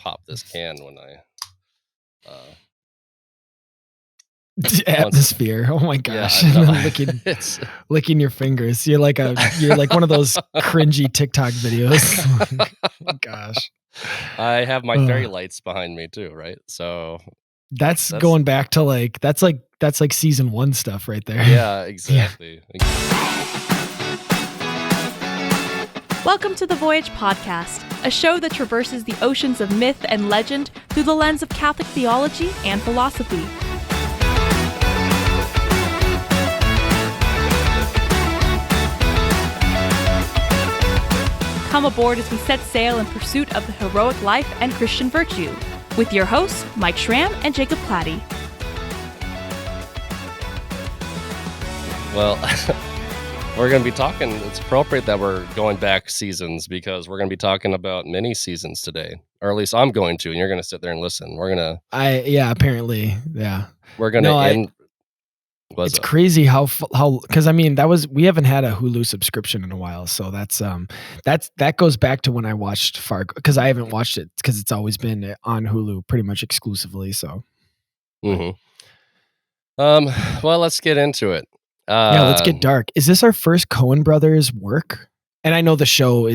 pop this can when I atmosphere. Oh my gosh! Yeah, And then licking your fingers. You're like one of those cringy TikTok videos. Gosh, I have my fairy lights behind me too, right? So that's going back to that's like season 1 stuff right there. Yeah, exactly. Welcome to the Voyage podcast, a show that traverses the oceans of myth and legend through the lens of Catholic theology and philosophy. Come aboard as we set sail in pursuit of the heroic life and Christian virtue, with your hosts, Mike Schramm and Jacob Platty. Well, we're going to be talking, it's appropriate that we're going back seasons because we're going to be talking about mini seasons today. Or at least I'm going to, and you're going to sit there and listen. We're going to... apparently, yeah. We're going to... It's crazy how because I mean we haven't had a Hulu subscription in a while, so that goes back to when I watched Fargo, because I haven't watched it because it's always been on Hulu pretty much exclusively. So, well, let's get into it. Let's get dark. Is this our first Coen Brothers work? And I know the show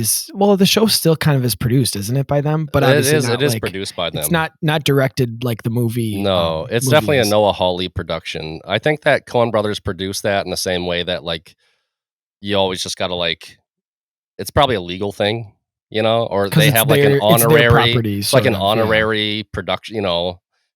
still kind of is produced, isn't it, by them? But it is produced by them. It's not directed like the movie. No, it's definitely a Noah Hawley production. I think that Coen Brothers produced that in the same way that you always just gotta it's probably a legal thing, or they have an honorary, honorary production,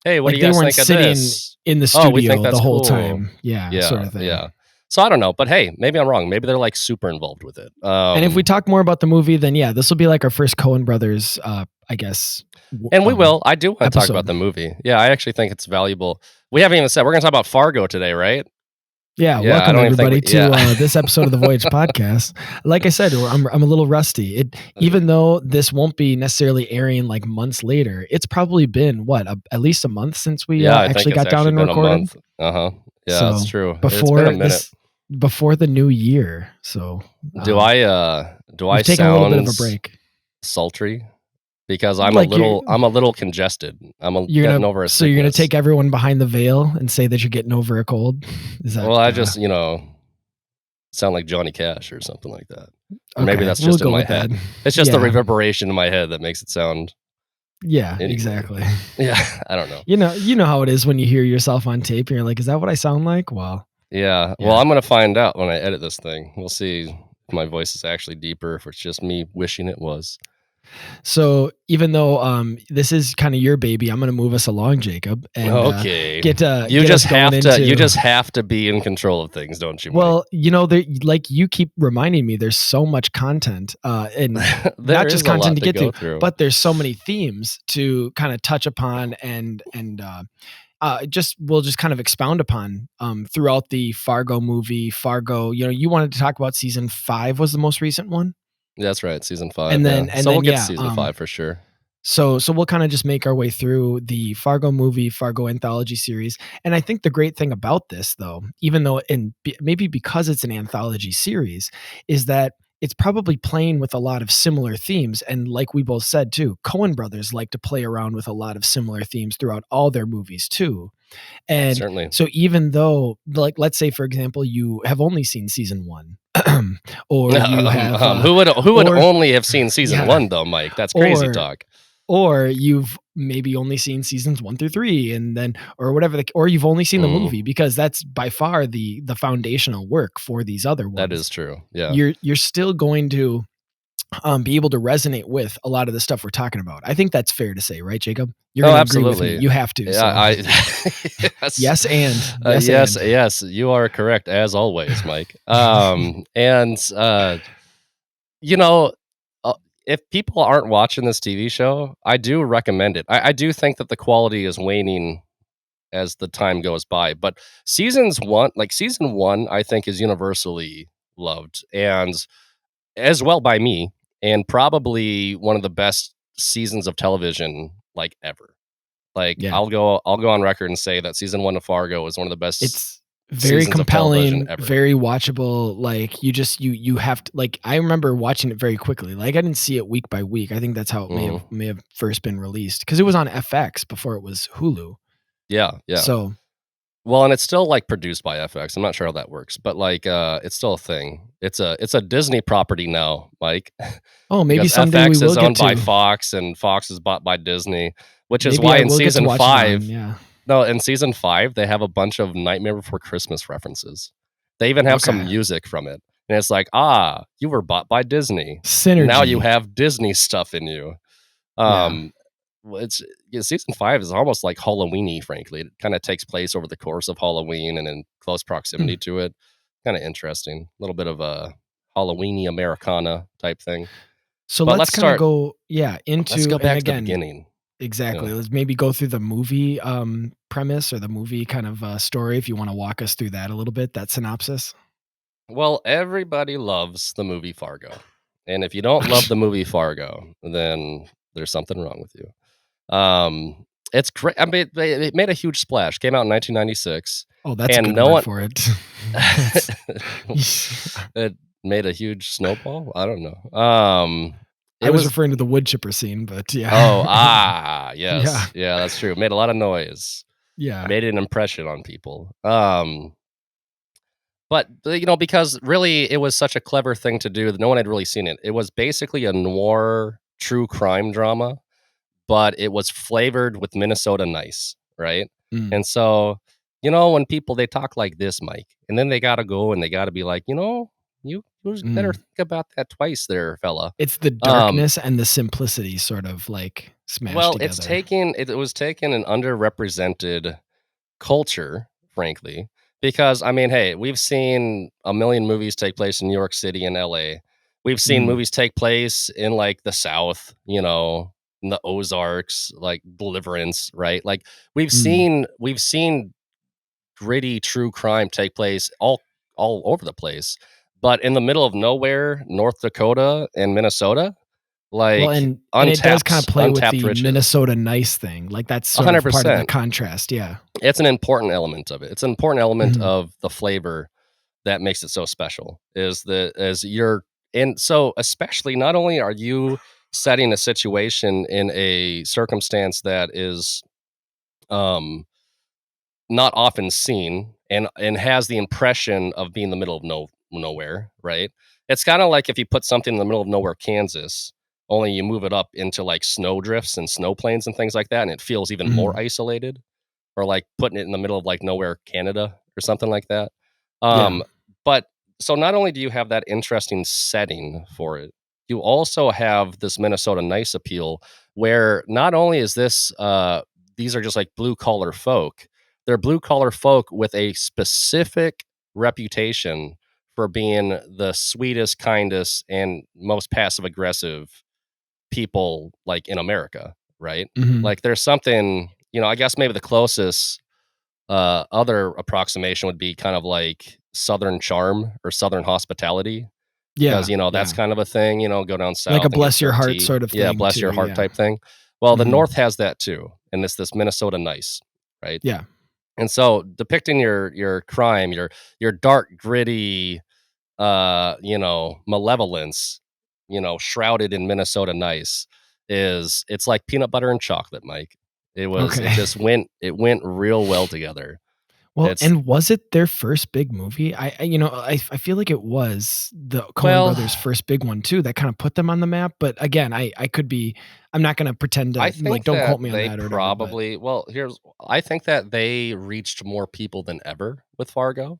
Hey, what do you guys think of this? In the studio we think that's the whole time. Yeah, sort of thing. Yeah. So I don't know, but hey, maybe I'm wrong. Maybe they're super involved with it. And if we talk more about the movie, then this will be our first Coen Brothers, I guess. And we will. I do want to talk about the movie. Yeah, I actually think it's valuable. We haven't even said we're going to talk about Fargo today, right? Yeah, welcome everybody to this episode of the Voyage podcast. Like I said, I'm a little rusty. Even though this won't be necessarily airing months later, it's probably been at least a month since we actually got down and recorded. Yeah, so that's true. Before the new year. So do I take a little bit of a break? Sultry? Because I'm a little congested. Getting over a sickness. So you're gonna take everyone behind the veil and say that you're getting over a cold? Is that? Well, I just sound like Johnny Cash or something like that. Or maybe that's just in my head. It's just the reverberation in my head that makes it sound. Yeah, exactly. Yeah, I don't know. You know how it is when you hear yourself on tape and you're like, "Is that what I sound like?" Well, yeah. Well, I'm gonna find out when I edit this thing. We'll see if my voice is actually deeper, if it's just me wishing it was. So even though this is kind of your baby, I'm going to move us along, Jacob. And, okay. You just have to be in control of things, don't you? Mike? Well, you keep reminding me, there's so much content, and not just content to get to, but there's so many themes to kind of touch upon and we'll just kind of expound upon throughout the Fargo movie. Fargo, you wanted to talk about season 5 was the most recent one. That's right, season 5. And then we'll get to season 5 for sure. So we'll kind of just make our way through the Fargo movie, Fargo anthology series. And I think the great thing about this, though, even though maybe because it's an anthology series, is that it's probably playing with a lot of similar themes. And like we both said too, Coen Brothers like to play around with a lot of similar themes throughout all their movies too. And certainly. So even though, let's say, for example, you have only seen season 1, or you have who would only have seen season 1 though, Mike? That's crazy talk. Or you've maybe only seen seasons 1 through 3, and then or whatever, or you've only seen the movie, because that's by far the foundational work for these other ones. That is true. Yeah, you're still going to be able to resonate with a lot of the stuff we're talking about. I think that's fair to say, right, Jacob? You're going to agree with me. You have to. Yeah, yes. Yes, you are correct as always, Mike. If people aren't watching this TV show, I do recommend it. I do think that the quality is waning as the time goes by, but season 1, I think is universally loved, and as well by me, and probably one of the best seasons of television ever. I'll go on record and say that season 1 of Fargo is one of the best Very seasons of television compelling, ever. very watchable, like, you have to like, I remember watching it very quickly, like, I didn't see it week by week, I think that's how it Mhm. may have first been released because it was on FX before it was Hulu, Yeah, yeah. so Well, and it's still, like, produced by FX. I'm not sure how that works, but, like, it's still a thing. It's a Disney property now, Mike, oh, maybe because someday we FX will is get owned by to Fox, and Fox is bought by Disney, which is maybe why I in will get to season watch it on 5 yeah. no, in season 5, they have a bunch of Nightmare Before Christmas references. They even have some Okay. music from it, and it's like, "Ah, you were bought by Disney. Now you Synergy. have Disney stuff in you." Yeah. Um, well, it's yeah, season 5 is almost like Halloweeny, frankly. It kinda takes place over the course of Halloween and in close Hmm. proximity to it. Kinda interesting. A little bit of a Halloweeny Americana type thing. So But let's kinda go yeah, let's into go and back to the again beginning. Yeah. exactly, let's maybe go through the movie, premise or the movie kind of, story if you wanna walk us through that a little bit, that synopsis? Well, everybody loves the movie Fargo, and if you don't love the movie Fargo, then there's something wrong with you. It's great. I mean, it made a huge splash. Came out in 1996, Oh, that's a and good no word one for it. That's it made a huge snowball? I don't know. I It was was referring to the wood chipper scene, but oh, yeah. Yeah, yes. Yeah, that's true. It made a lot of noise. yeah. Made an impression on people. But, because really it was such a clever thing to do that no one had really seen it. It was basically a noir true crime drama, but it was flavored with Minnesota nice, right? Mm, And so, when people they talk like this, Mike, and then they gotta go and they gotta be like, you just better mm. think about that twice there, fella. It's the Um, darkness and the simplicity sort of, like, smashed well, together. it was taken an underrepresented culture, frankly, because I mean, hey, we've seen a million movies take place in New York City and LA. We've seen Mm, movies take place in like the South, in the Ozarks, like Deliverance, right? Like mm. we've seen gritty true crime take place all over the place. But in the middle of nowhere, North Dakota and Minnesota, Well, like and it does kinda play with untapped the riches. Minnesota nice thing, like, that's sort of part of the 100%. contrast, yeah. It's an important element of it. It's an important element Mhm, of the flavor that makes it so special is that as you're and so especially not only are you setting a situation in a circumstance that is um not often seen and has the impression of being the middle of nowhere, right? It's kind of like if you put something in the middle of nowhere, Kansas, only you move it up into like snow drifts and snow plains and things like that, and it feels even more mhm. isolated or like putting it in the middle of like nowhere Canada or something like that. Yeah. Um, but so not only do you have that interesting setting for it, you also have this Minnesota nice appeal where not only is this these are just like blue collar folk, they're blue collar folk with a specific reputation for being the sweetest, kindest, and most passive aggressive people like in America, right? Mhm. Like there's something, I guess maybe the closest other approximation would be kind of like Southern charm or Southern hospitality because, Yeah, that's yeah. kind of a thing, go down Like a south and get bless your served heart tea. sort of Yeah, thing bless too, your heart yeah. type thing. Well, the Mhm. North has that too. And it's this Minnesota nice, right? Yeah. And so depicting your crime, your dark, gritty, malevolence, shrouded in Minnesota nice it's like peanut butter and chocolate, Mike. Okay. It went real well together. Well, It's and was it their first big movie? I feel like it was the Coen well, brothers' first big one too that kinda put them on the map, but again, I could be I'm not gonna pretend I to like, think don't that quote me on they that or whatever, but probably well, here's I think that they reached more people than ever with Fargo.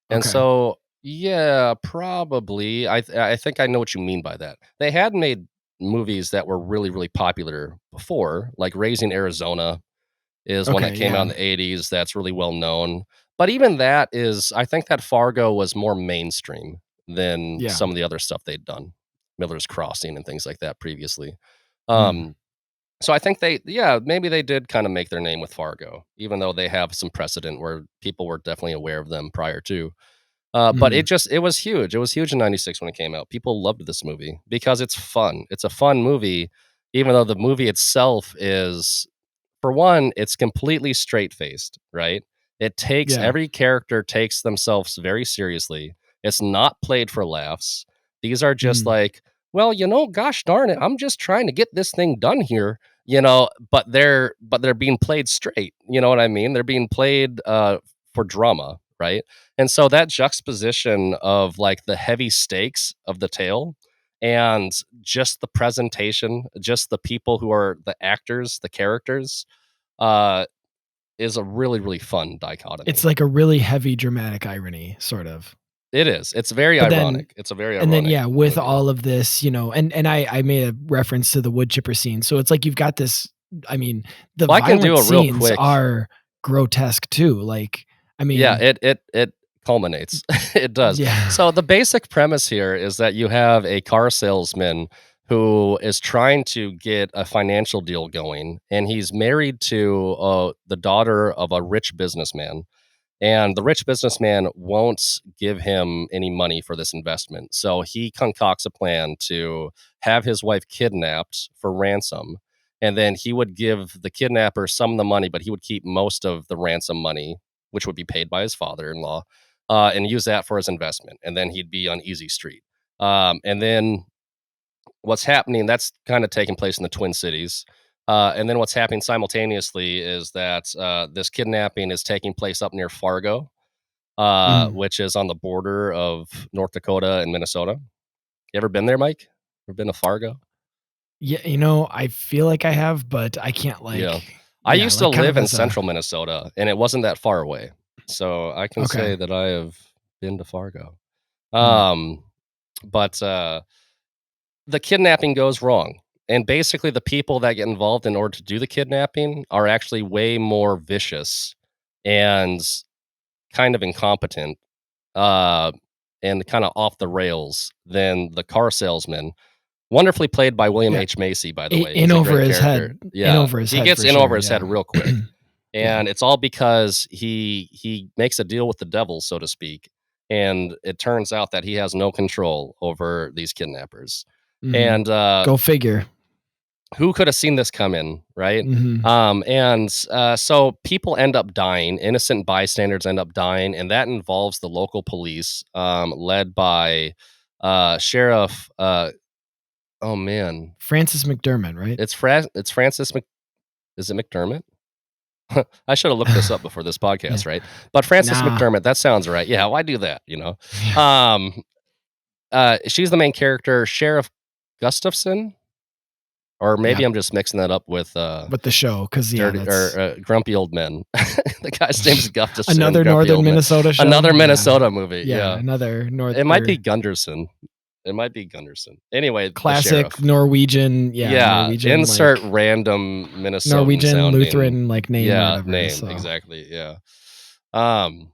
And okay. so, yeah, probably. I think I know what you mean by that. They had made movies that were really, really popular before, like Raising Arizona is one that Okay, came out in yeah. the 80s that's really well known. But even that is I think that Fargo was more mainstream than Yeah. some of the other stuff they'd done. Miller's Crossing and things like that previously. Mm. Um, so I think maybe they did kind of make their name with Fargo, even though they have some precedent where people were definitely aware of them prior to. But Mhm. it was huge. It was huge in '96 when it came out. People loved this movie because it's fun. It's a fun movie, even though the movie itself is, for one, it's completely straight faced, right? Yeah. Every character takes themselves very seriously. It's not played for laughs. These are just Mm. like, well, gosh darn it, I'm just trying to get this thing done here, but they're being played straight. You know what I mean? They're being played for drama, right? And so that juxtaposition of like the heavy stakes of the tale and just the presentation, just the people who are the actors, the characters, uh, is a really, really fun It's dichotomy. like a really heavy dramatic irony, sort of. It is. It's very But then ironic. It's a very and then, ironic yeah, with movie. all of this, and I made a reference to the wood chipper scene. So it's like you've got this. I mean, the Well, I can do violent a real scenes quick. are grotesque too. Like, I Yeah, mean, it culminates. It does. yeah. So the basic premise here is that you have a car salesman who is trying to get a financial deal going, and he's married to the daughter of a rich businessman. And the rich businessman won't give him any money for this investment. So he concocts a plan to have his wife kidnapped for ransom. And then he would give the kidnapper some of the money, but he would keep most of the ransom money, which would be paid by his father in law, and use that for his investment. And then he'd be on easy street. And then what's happening, that's kind of taking place in the Twin Cities. And then what's happening simultaneously is that this kidnapping is taking place up near Fargo, Mm. which is on the border of North Dakota and Minnesota. You ever been there, Mike? Ever been to Fargo? Yeah, I feel like I have, but I can't Yeah. I yeah, used to like kind live of in as a central Minnesota, and it wasn't that far away. So I can okay. say that I have been to Fargo. Mm. Um, but the kidnapping goes wrong. And basically, the people that get involved in order to do the kidnapping are actually way more vicious and kind of incompetent, uh, and kind of off the rails than the car salesman. Wonderfully played by William Yeah. H. Macy, by the way. In He's a over great his character. head. In Yeah, over his he head gets for in over sure, his head yeah. real quick, Yeah. and it's all because he makes a deal with the devil, so to speak. And it turns out that he has no control over these kidnappers. Mhm. And Go figure. who could have seen this come in, right? Mhm. So people end up dying, innocent bystanders end up dying, and that involves the local police, led by Sheriff. Oh man, Francis McDermott, right? it's Francis. Is it McDermott? I should have looked this up before this Yeah. podcast, right? But Francis Nah. McDermott, that sounds right. Yeah, why do that? Yeah. Um, she's the main character, Sheriff Gustafson, or maybe Yeah. I'm just mixing that up with With the show, 'cause yeah, dirty that's or grumpy old men. The guy's name's Gustafson and another grumpy northern old men. Minnesota show. Another Yeah. Minnesota movie. Yeah, Yeah, another north it might be or Gunderson. It might be Gunderson. Anyway, the classic sheriff. Norwegian, yeah, Yeah, Norwegian, insert random Minnesotan Norwegian sounding. Lutheran, name or Yeah, whatever, name so exactly. Yeah. Um.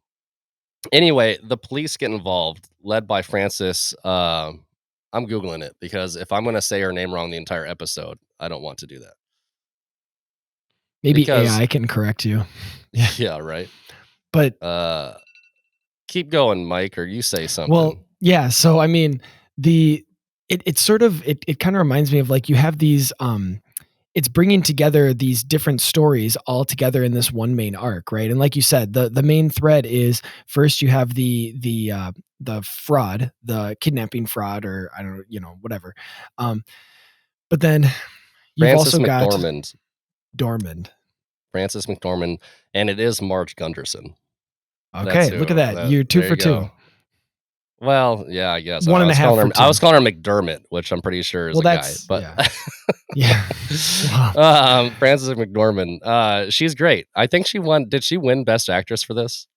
Anyway, the police get involved, led by Francis. I'm googling it because if I'm going to say her name wrong the entire episode, I don't want to do that maybe because AI can correct you. Yeah. yeah, right. But Uh, keep going, Mike, or you say well, something. yeah, so I mean, the it sort of it kinda reminds me of, like, you have these, it's bringing together these different stories all together in this one main arc, right? And like you said, the main thread is first you have the fraud, the kidnapping fraud, or I don't know, whatever. Um, but then you've Francis also got McDormand. Dormand. Francis McDormand, and it is Marge Gunderson. That's Okay, look at who. that. That You're 2 there you for 2. go. Well, yeah, I guess One I and a was half calling for her. I 2. was calling her McDermott, which I'm pretty sure is Well, a guy. that's But yeah. Yeah. Wow. Frances McDormand, she's great. I think she won. Did she win Best Actress for this?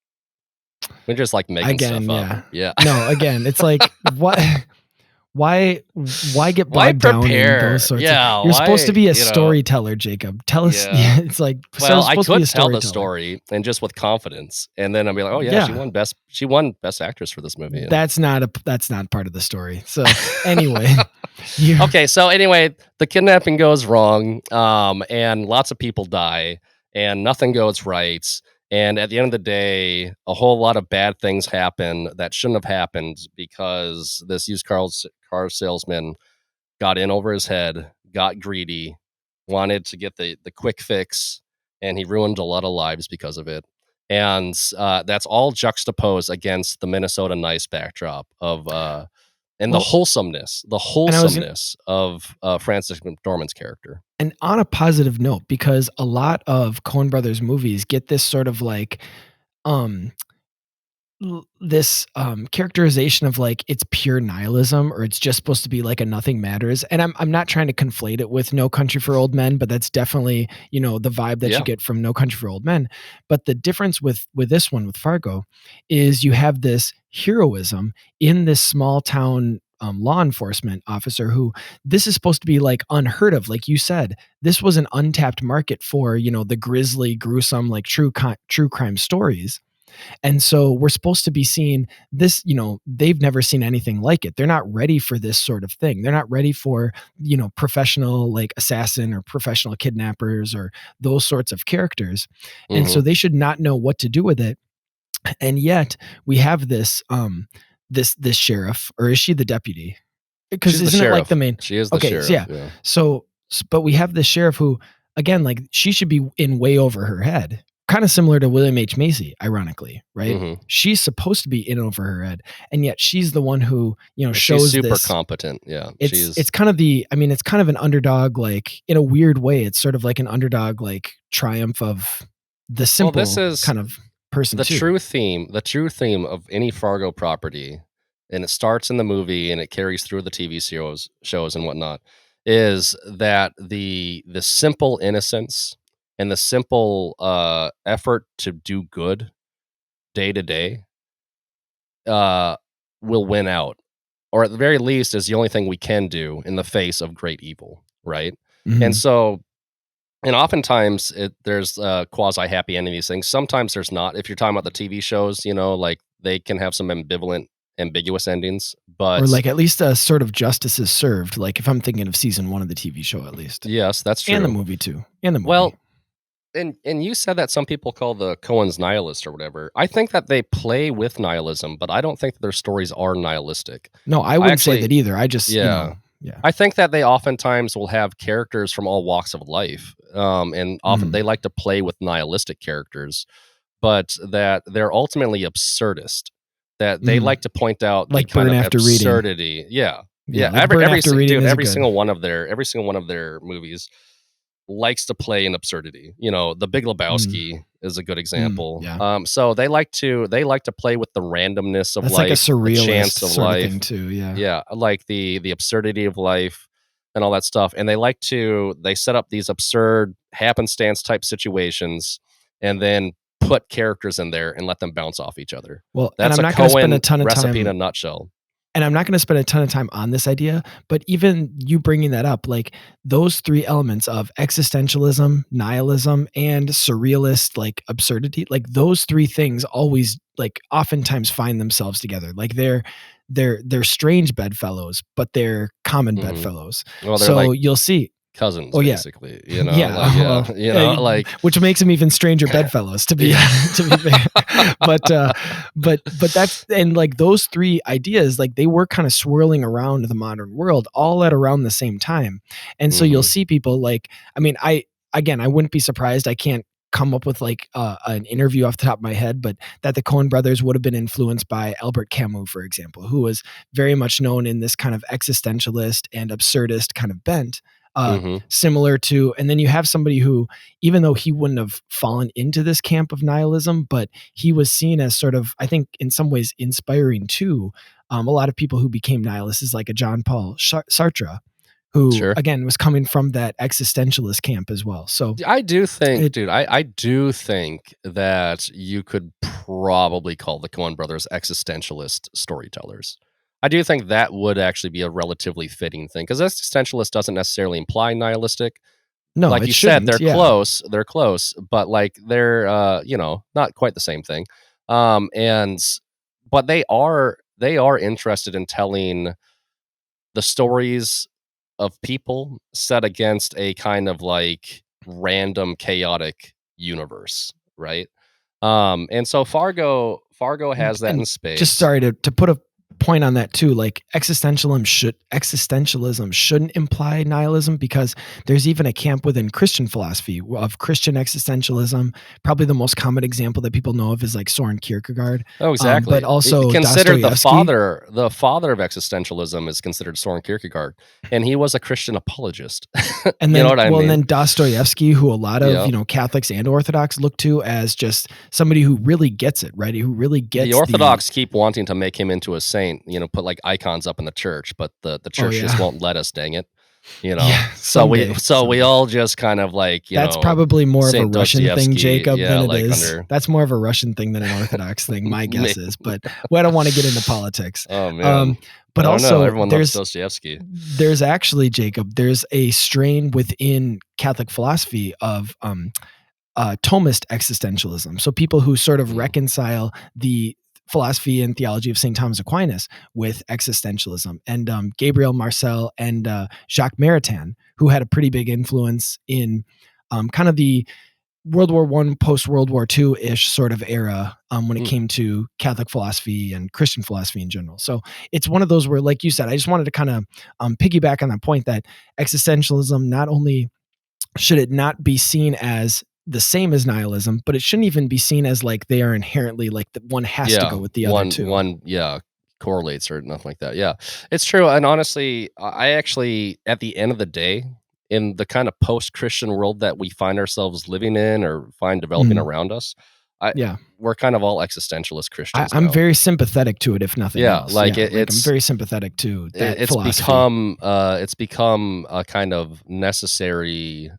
We're just like making Again, stuff up. yeah. Yeah. No, again, it's like, what why get Why bogged down in those prepare? sorts of Yeah. you're supposed to Why? be a storyteller, Jacob. Tell us Yeah. yeah, it's like Well, Sarah's I supposed to be could a tell the storyteller. story and just with confidence, and then I'll be like, oh yeah, Yeah. she won Best Actress for this movie. And That's not part of the story. So, anyway, you okay, so anyway, the kidnapping goes wrong, and lots of people die, and nothing goes right. And at the end of the day, a whole lot of bad things happen that shouldn't have happened because this used car salesman got in over his head, got greedy, wanted to get the quick fix, and he ruined a lot of lives because of it. and that's all juxtaposed against the Minnesota nice backdrop of and the Well, wholesomeness and I was gonna, of Francis McDormand's character. and on a positive note, because a lot of Coen Brothers movies get this sort of like, um this characterization of like it's pure nihilism, or it's just supposed to be like a nothing matters. And I'm not trying to conflate it with No Country for Old Men, but that's definitely, the vibe that you Yeah. get from No Country for Old Men. But the difference with this one, with Fargo, is you have this heroism in this small town law enforcement officer who, this is supposed to be like unheard of. Like you said, this was an untapped market for, the grisly, gruesome, like true crime stories. And so we're supposed to be seeing this, they've never seen anything like it. They're not ready for this sort of thing. They're not ready for, professional like assassin or professional kidnappers or those sorts of characters. And so Mhm. they should not know what to do with it. And yet we have this this sheriff, or is she the deputy? Because She's the isn't it like sheriff. the main? She is the Okay, so sheriff, yeah. yeah. But we have the sheriff who, again, like she should be in way over her head, kind of similar to William H. Macy, ironically, right? Mhm. She's supposed to be in over her head, and yet she's the one who, She's shows super this. competent, yeah. It's kind of it's kind of an underdog, like in a weird way. It's sort of like an underdog, like triumph of the Well, this simple is kind of person the too. true theme of any Fargo property, and it starts in the movie and it carries through the TV shows and whatnot, is that the simple innocence and the simple effort to do good day to day uh will win out, or at the very least is the only thing we can do in the face of great evil, right? And Mhm. so, and oftentimes there's quasi happy ending these things. Sometimes there's not. If you're talking about the TV shows, like they can have some ambiguous endings. Or But like at least a sort of justice is served. Like if I'm thinking of season 1 of the TV show, at least, yes, that's and the true. movie too, and the movie. Well, and you said that some people call the Coens nihilist or whatever. I think that they play with nihilism, but I don't think that their stories are nihilistic. No, I I wouldn't say actually, that either. I just, yeah, yeah. I think that they oftentimes will have characters from all walks of life, and often Mhm. they like to play with nihilistic characters, but that they're ultimately absurdist. That they Mhm. like to point out the Like kind Burn of After Reading. absurdity. Yeah, Yeah, yeah. like Burn After Reading Dude, is a good. every single one of their movies likes to play in absurdity. The Big Mm, Lebowski is a good mm, example. yeah. So they like to play with the randomness of That's like a life, the surrealist chance of sort of thing life, too, yeah. yeah, like the absurdity of life and all that stuff. And they set up these absurd happenstance type situations and then put characters in there and let them bounce off each other. Well, and That's I'm a not gonna spend a Cohen ton of recipe in time a nutshell. and I'm not going to spend a ton of time on this idea, but even you bringing that up, like those three elements of existentialism, nihilism, and surrealist, like absurdity, like those three things always, like, oftentimes find themselves together. Like they're strange bedfellows, but they're common Hmm. bedfellows. Well, they're So like you'll see. cousins, Oh yeah, basically. yeah, Like yeah, well, which makes them even stranger bedfellows, to be yeah. to be fair. But but that's, and like those three ideas, like they were kind of swirling around the modern world all at around the same time. And so you'll Hmm. see people like, I mean, I wouldn't be surprised. I can't come up with like an interview off the top of my head, but that the Coen brothers would have been influenced by Albert Camus, for example, who was very much known in this kind of existentialist and absurdist kind of bent. Hmm. Similar to, and then you have somebody who, even though he wouldn't have fallen into this camp of nihilism, but he was seen as sort of, I think, in some ways inspiring to a lot of people who became nihilists, like a John Paul Sartre, who Sure. again was coming from that existentialist camp as well. So I do think, it, dude, I do think that you could probably call the Coen brothers existentialist storytellers. I do think that would actually be a relatively fitting thing because existentialist doesn't necessarily imply nihilistic. no, Like it you said, shouldn't. Yeah. they're close, but like they're not quite the same thing. And but they are interested in telling the stories of people set against a kind of like random chaotic universe, right? And so Fargo has that in And just spades. sorry to put a point on that too. Like existentialism shouldn't imply nihilism, because there's even a camp within Christian philosophy of Christian existentialism. Probably the most common example that people know of is like Soren Kierkegaard, Oh, but exactly. also Considered Dostoevsky. the father of existentialism is considered Soren Kierkegaard, and he was a Christian apologist. And You know then, what I well, and mean? then Dostoevsky, who a lot of, Yeah. Catholics and Orthodox look to as just somebody who really gets it, right? Who really The gets Orthodox keep wanting to make him into a saint, put like icons up in the church, but the oh church just yeah. won't let us, dang it. Yeah, So we someday, so we someday. all just kind of like, That's probably more of a Saint Russian thing, Dostoevsky, Jacob, yeah, than it like is. under That's more of a Russian thing than an Orthodox thing, my May- guess is. But well, I don't want to get into politics. oh man. Um, but I don't know. also, Everyone loves Dostoevsky. there's actually, Jacob, there's a strain within Catholic philosophy of Thomist existentialism. So people who sort of Mm. reconcile the philosophy and theology of St. Thomas Aquinas with existentialism. And Gabriel Marcel and Jacques Maritain, who had a pretty big influence in kind of the World War I, post World War II ish sort of era when it Mm. came to Catholic philosophy and Christian philosophy in general. So it's one of those where, like you said, I just wanted to kind of piggyback on that point that existentialism, not only should it not be seen as the same as nihilism, but it shouldn't even be seen as like they are inherently like the one has to Yeah, go with the other two. yeah, correlates or nothing like that. Yeah, it's true. And honestly, I actually, at the end of the day, in the kind of post-Christian world that we find ourselves living in or find developing Mhm. around us, I Yeah. we're kind of all existentialist Christians I'm now. very sympathetic to it, if nothing Yeah, else. like Yeah. Like I'm very sympathetic to that philosophy. it's become a kind of necessary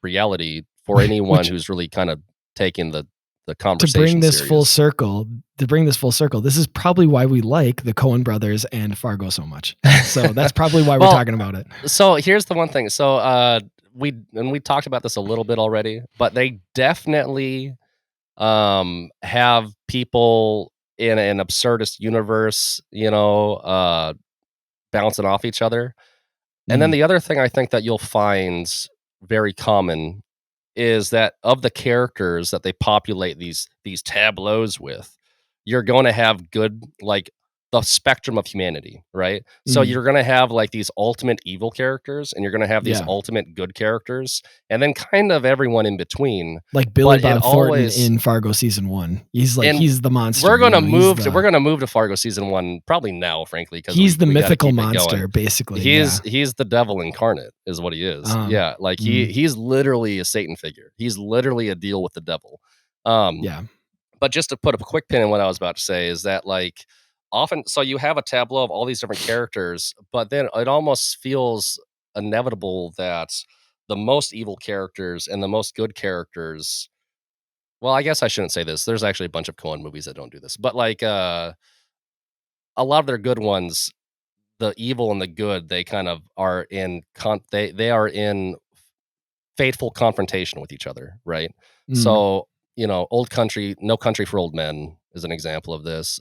reality for anyone Which, who's really kind of taking the to bring conversation this full serious. circle, this is probably why we like the Coen brothers and Fargo so much. So that's probably why we're Well, talking about it. so here's the one thing. So we talked about this a little bit already, but they definitely have people in an absurdist universe, bouncing off each other. And then Mm. the other thing I think that you'll find very common is that of the characters that they populate these tableaus with, you're going to have good, like, the spectrum of humanity, right? So Mm. you're going to have like these ultimate evil characters, and you're going to have these Yeah. ultimate good characters, and then kind of everyone in between. Like Billy But it Bob Thornton always in Fargo season 1. He's like, and he's the monster. we're gonna He's we're gonna move to Fargo season 1 probably now, frankly, because the we got to mythical keep it monster, going. basically. Yeah. He's the devil incarnate, is what he is. Um, Yeah, like mm, he's literally a Satan figure. He's literally a deal with the devil. Um, yeah. but just to put a quick pin in what I was about to say is that, like, often, so you have a tableau of all these different characters, but then it almost feels inevitable that the most evil characters and the most good characters, well, I guess I shouldn't say this. There's actually a bunch of Coen movies that don't do this, but like a lot of their good ones, the evil and the good, they kind of are in they are in fateful confrontation with each other, right? Mm, So, Old Country, No Country for Old Men is an example of this.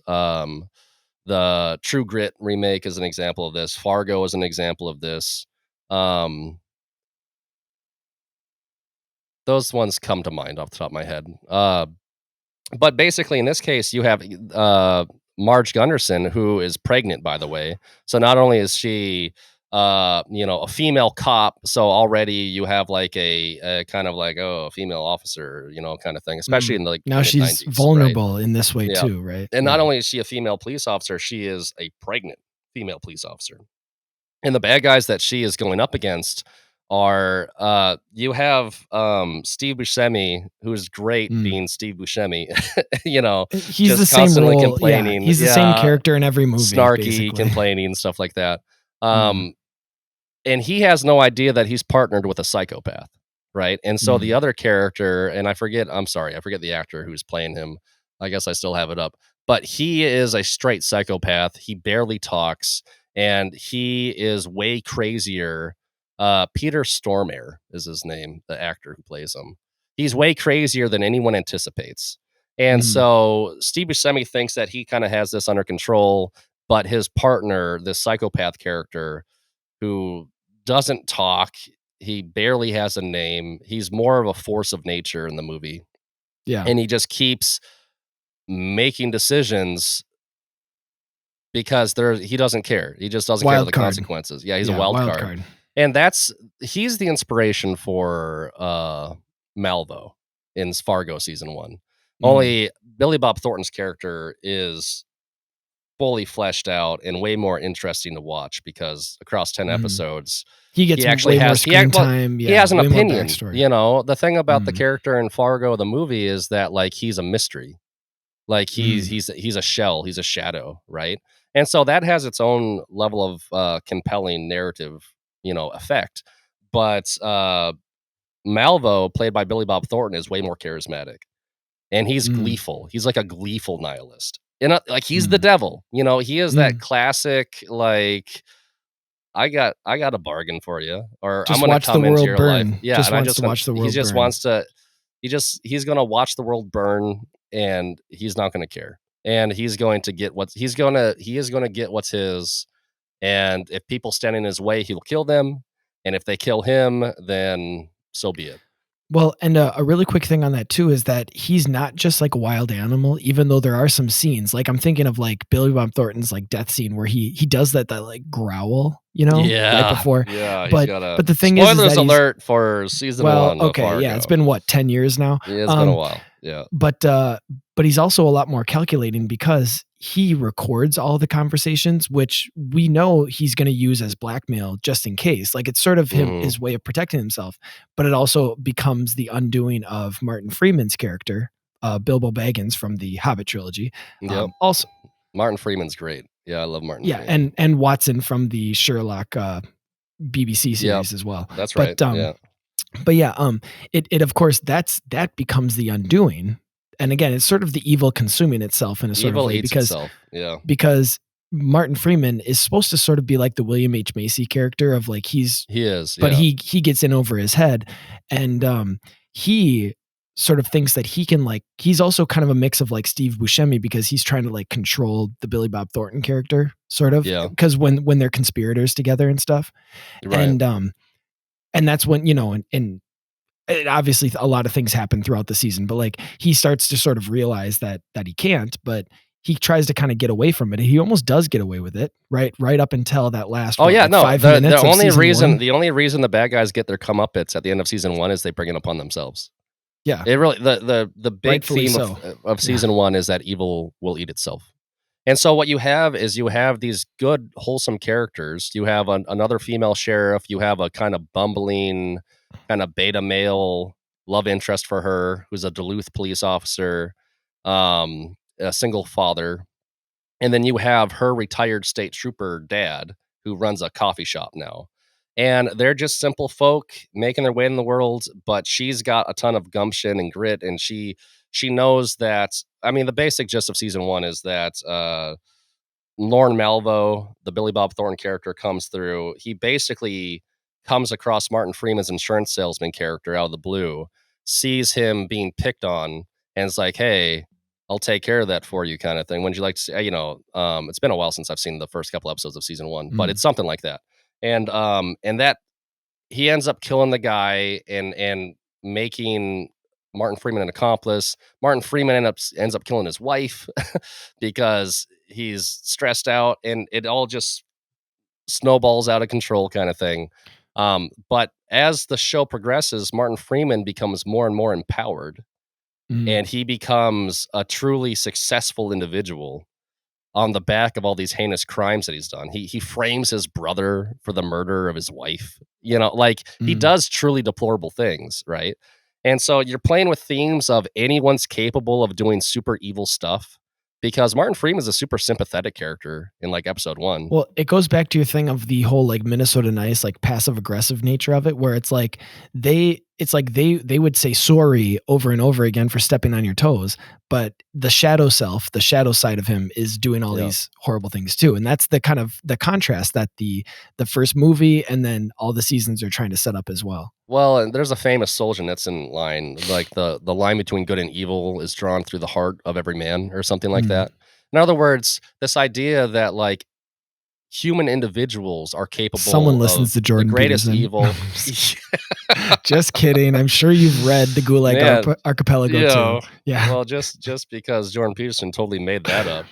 The True Grit remake is an example of this. Fargo is an example of this. Um, those ones come to mind off the top of my head. But basically, in this case, you have Marge Gunderson, who is pregnant, by the way. So not only is she, a female cop, so already you have like a kind of like, oh, a female officer, kind of thing, especially mm. in like the Now mid she's '90s, right? vulnerable in this way Yeah, too, right? and not Yeah. only is she a female police officer, she is a pregnant female police officer. And the bad guys that she is going up against are you have Steve Buscemi, who's great Mm. being Steve Buscemi, He's the just same constantly role. Yeah. complaining, He's the same yeah, character in every movie, snarky, basically. complaining, stuff like that. Mm, Um, and he has no idea that he's partnered with a psychopath, right? And so the mm, other character, and I'm sorry, I forget the actor who's playing him. I guess I still have it up, but he is a straight psychopath. He barely talks, and he is way crazier. Peter Stormare is his name, the actor who plays him. He's way crazier than anyone anticipates. And mm. so Steve Buscemi thinks that he kind of has this under control, but his partner, this psychopath character, who doesn't talk. He barely has a name. He's more of a force of nature in the movie. Yeah. And he just keeps making decisions because he doesn't care. He just doesn't care about Wild the card. consequences. Yeah, he's a Yeah, wild wild card. card. And he's the inspiration for Malvo in Fargo season 1. Only Billy Bob Thornton's character is fully fleshed out and way more interesting to watch because across 10 episodes, He gets he actually way more has screen time. he has an way more opinion. backstory. You know, the thing about the character in Fargo the movie is that like he's a mystery. Like he's a shell, he's a shadow, right? And so that has its own level of compelling narrative, effect. But Malvo, played by Billy Bob Thornton, is way more charismatic. And he's gleeful. He's like a gleeful nihilist. And like he's the devil. He is that classic like I got a bargain for you, or Just I'm going watch to the come into world your life. burn. Yeah, Just and I wants just to watch the he world just burn. wants to he's going to watch the world burn, and he's not going to care. And he's going to get he is going to get what's his. And if people stand in his way, he'll kill them. And if they kill him, then so be it. Well, and a really quick thing on that too is that he's not just like a wild animal, even though there are some scenes. Like I'm thinking of like Billy Bob Thornton's like death scene where he does that like growl, right before. Yeah, but the thing spoilers is that alert for season 1 of Fargo. Yeah, it's been what, 10 years now? Yeah, it's been a while. Yeah. But he's also a lot more calculating because he records all the conversations, which we know he's going to use as blackmail just in case. Like it's sort of his way of protecting himself, but it also becomes the undoing of Martin Freeman's character, Bilbo Baggins from the Hobbit trilogy. Yep. Also, Martin Freeman's great. Yeah, I love Martin Freeman. and Watson from the Sherlock BBC series as well. That's right. But it of course that becomes the undoing. And again, it's sort of the evil consuming itself in a sort of way because Martin Freeman is supposed to sort of be like the William H. Macy character of like he gets in over his head, and he sort of thinks that he can like he's also kind of a mix of like Steve Buscemi because he's trying to like control the Billy Bob Thornton character sort of because when they're conspirators together and stuff, right. And that's when and obviously a lot of things happen throughout the season, but like he starts to sort of realize that he can't, but he tries to kind of get away from it. He almost does get away with it, right up until that last 5 minutes. The only reason the bad guys get their comeuppance at the end of season 1 is they bring it upon themselves. Yeah, it really the big theme of season 1 is that evil will eat itself. And so what you have is these good, wholesome characters. You have another female sheriff. You have a kind of bumbling, kind of beta male love interest for her, who's a Duluth police officer, a single father. And then you have her retired state trooper dad, who runs a coffee shop now. And they're just simple folk making their way in the world, but she's got a ton of gumption and grit, and she knows that. I mean, the basic gist of season 1 is that Lorne Malvo, the Billy Bob Thornton character, comes through. He basically comes across Martin Freeman's insurance salesman character out of the blue, sees him being picked on, and is like, "Hey, I'll take care of that for you," kind of thing. Would you like to see? It's been a while since I've seen the first couple episodes of season 1, but it's something like that. And that he ends up killing the guy and making Martin Freeman an accomplice. Martin Freeman ends up killing his wife because he's stressed out, and it all just snowballs out of control, kind of thing. But as the show progresses, Martin Freeman becomes more and more empowered, and he becomes a truly successful individual on the back of all these heinous crimes that he's done. He frames his brother for the murder of his wife. He does truly deplorable things, right? And so you're playing with themes of anyone's capable of doing super evil stuff, because Martin Freeman is a super sympathetic character in like episode 1. Well, it goes back to your thing of the whole like Minnesota Nice, like passive aggressive nature of it, where it's like they would say sorry over and over again for stepping on your toes, but the shadow self, the shadow side of him, is doing all these horrible things too. And that's the kind of the contrast that the first movie and then all the seasons are trying to set up as well. Well, and there's a famous Solzhenitsyn line, like the line between good and evil is drawn through the heart of every man, or something like that. In other words, this idea that like human individuals are capable Someone listens to Jordan the greatest Peterson. evil. Just kidding. I'm sure you've read the Gulag Archipelago too. Yeah. Well, just because Jordan Peterson totally made that up,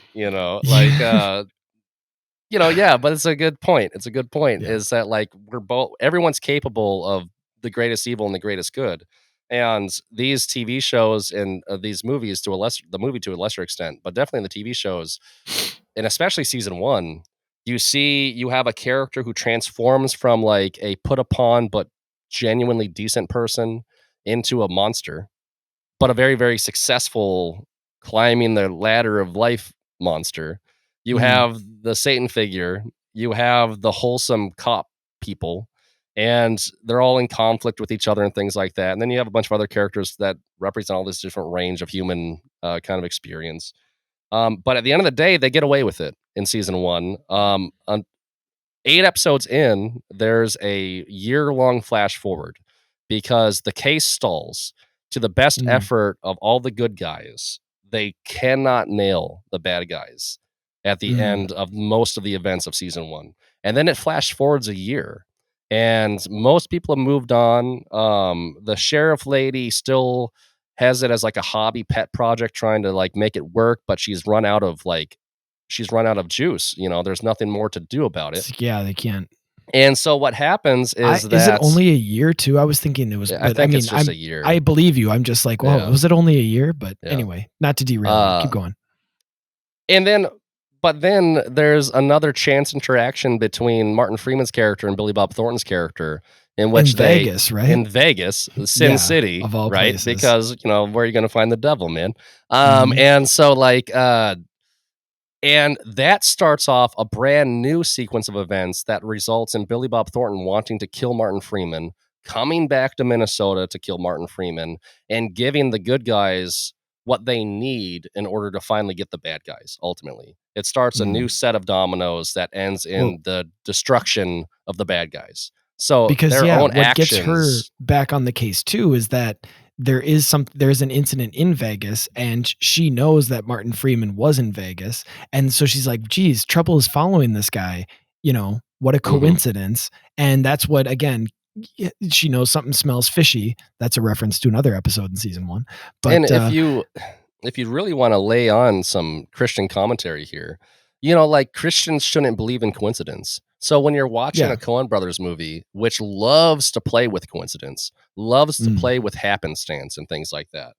Yeah, but it's a good point. It's a good point Yeah. is that like everyone's capable of the greatest evil and the greatest good. And these TV shows and these movies the movie to a lesser extent, but definitely the TV shows, and especially season 1, you have a character who transforms from like a put upon but genuinely decent person into a monster, but a very, very successful climbing the ladder of life monster. You Mm. have the Satan figure, you have the wholesome cop people, and they're all in conflict with each other and things like that. And then you have a bunch of other characters that represent all this different range of human kind of experience. But at the end of the day, they get away with it in season 1. 8 episodes in, there's a year-long flash forward because the case stalls. To the best Mm. effort of all the good guys, they cannot nail the bad guys at the Mm. end of most of the events of season 1. And then it flash forwards a year, and most people have moved on. The sheriff lady still has it as like a hobby pet project trying to like make it work, but she's run out of juice. There's nothing more to do about it. Yeah, they can't. And so what happens is Is it that only a year too? I was thinking it was, I but I think it's mean, just a I year. believe you. I'm just like, well, Yeah, was it only a year? But yeah. anyway, not to derail you. Uh, Keep going. and then, but then there's another chance interaction between Martin Freeman's character and Billy Bob Thornton's character, in In which Vegas, right? in Vegas, Sin Yeah, City, of all right? places. Because where are you going to find the devil, man? Mhm. And so like, and that starts off a brand new sequence of events that results in Billy Bob Thornton wanting to kill Martin Freeman, coming back to Minnesota to kill Martin Freeman, and giving the good guys what they need in order to finally get the bad guys, ultimately. It starts a new Mm. set of dominoes that ends Well, in the destruction of the bad guys. So because their yeah, own what gets her actions. back on the case too is that there's an incident in Vegas and she knows that Martin Freeman was in Vegas. And so she's like, geez, trouble is following this guy. What a Mhm. coincidence. And that's what, again, she knows something smells fishy. That's a reference to another episode in season 1. And But if you really want to lay on some Christian commentary here, like Christians shouldn't believe in coincidence. So when you're watching yeah. a Coen Brothers movie, which loves to play with coincidence, loves to Mm. play with happenstance and things like that,